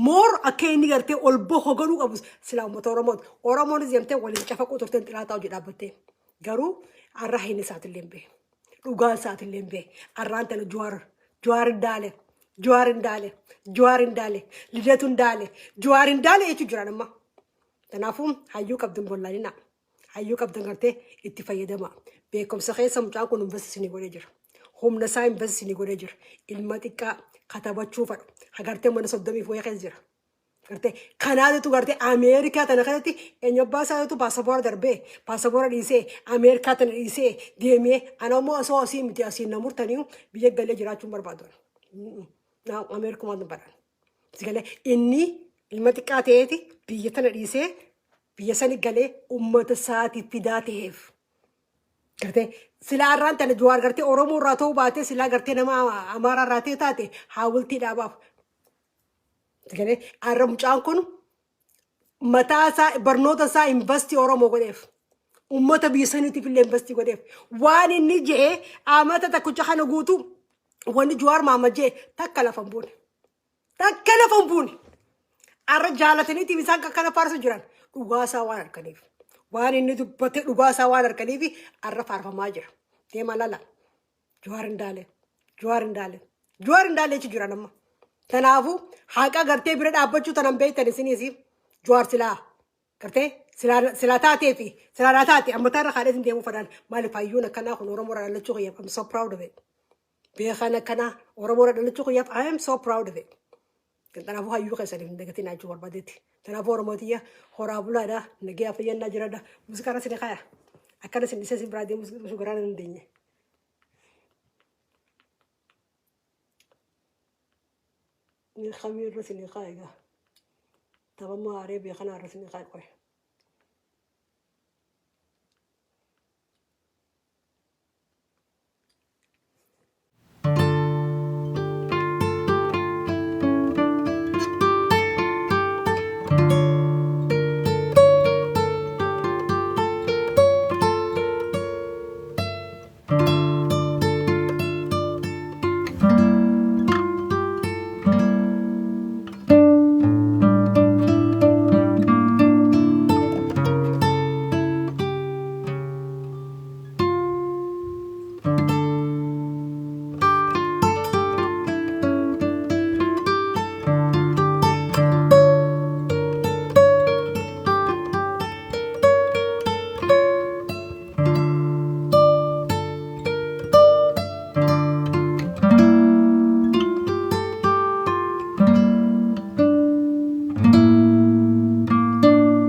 moor akka inni gartee ol boho garuu qabu sila uummata Oromoon deemtee waliin cafaquu turteen xilaataa hojii dhaabbattee garuu arraa hin isaatillee hin beeku dhugaan isaatillee hin beeku arraan tana Jawaar Ndaale Jawaar Ndaale Lidatu Ndaale Jawaar Ndaale jechuun jira nama kanaafuu hayyuu qabdan bollaanina hayyuu qabdan gartee itti fayyadama beekumsa keessa mucaan kun investisinii godhee jira humna isaa investisinii godhee jira ilma xiqqaa katabachuu fadhu hagartee mana 30 fooyyee keessa jira gartee kanaatu gartee Ameerikaa tana kanatti eenyubbaa isaatu paasapoora darbee paasapoora dhiisee Ameerikaa tana dhiisee deemee anammoo osoo asii miti asiin namurtanii biyya galee jiraachuun barbaadu. Naa Ameerikumaan baran. Sigalee inni ilma xiqqaa ta'eeti biyya tana dhiisee biyya sani galee uummata isaatiif fidaa ta'eef. Gartee silaa irraan tana Jawaar gartee Oromoo irraa ta'uu baatee silaa gartee nama Amaaraa irraa ta'e taate haawultii dhaabaaf. Sigalee arra mucaan kun mataa isaa barnoota isaa investii Oromoo godheef. Uummata biyya saniitiif illee investii godheef. Waan inni jedhee amata takkicha kana guutuu wanni Jawaar Mohaammed jedhe takka lafa hin buune. Takka lafa hin buune. Arra jaalataniitiif isaan kana faarsu jiran dhugaa isaa waan harkaniif. Waan inni dubbate dhugaa isaa waan harkaniif arra faarfamaa jira. Deema lala. Jawaar Ndaale jechuun jira nama. Kanaafuu haqa gartee bira dhaabbachuu tanan beektan isinis Jawaar silaa gartee silaa taatee fi silaa taate ammataa irra haadheetiin deemuu fadhaan maaliif hayyuun akkanaa kun Oromoo irraa dhalachuu qiyyaaf I'm so proud of it. Beekan akkanaa Oromoo irraa dhalachuu qiyyaaf I am so proud of it. Kanaafuu hayyuu keessaniif hin dagatiin ajjuu barbaadetti. Kanaafuu Oromootiyya horaa bulaadhaa nagee fayyannaa jiradha. Muuziqaa irra sini kaya. Akkana sin isa sin biraa deemu sugaraan hin dandeenye. Ni khamir irra sini kaya egaa. Taphammoo aaree beekanaa irra sini kaya qoye.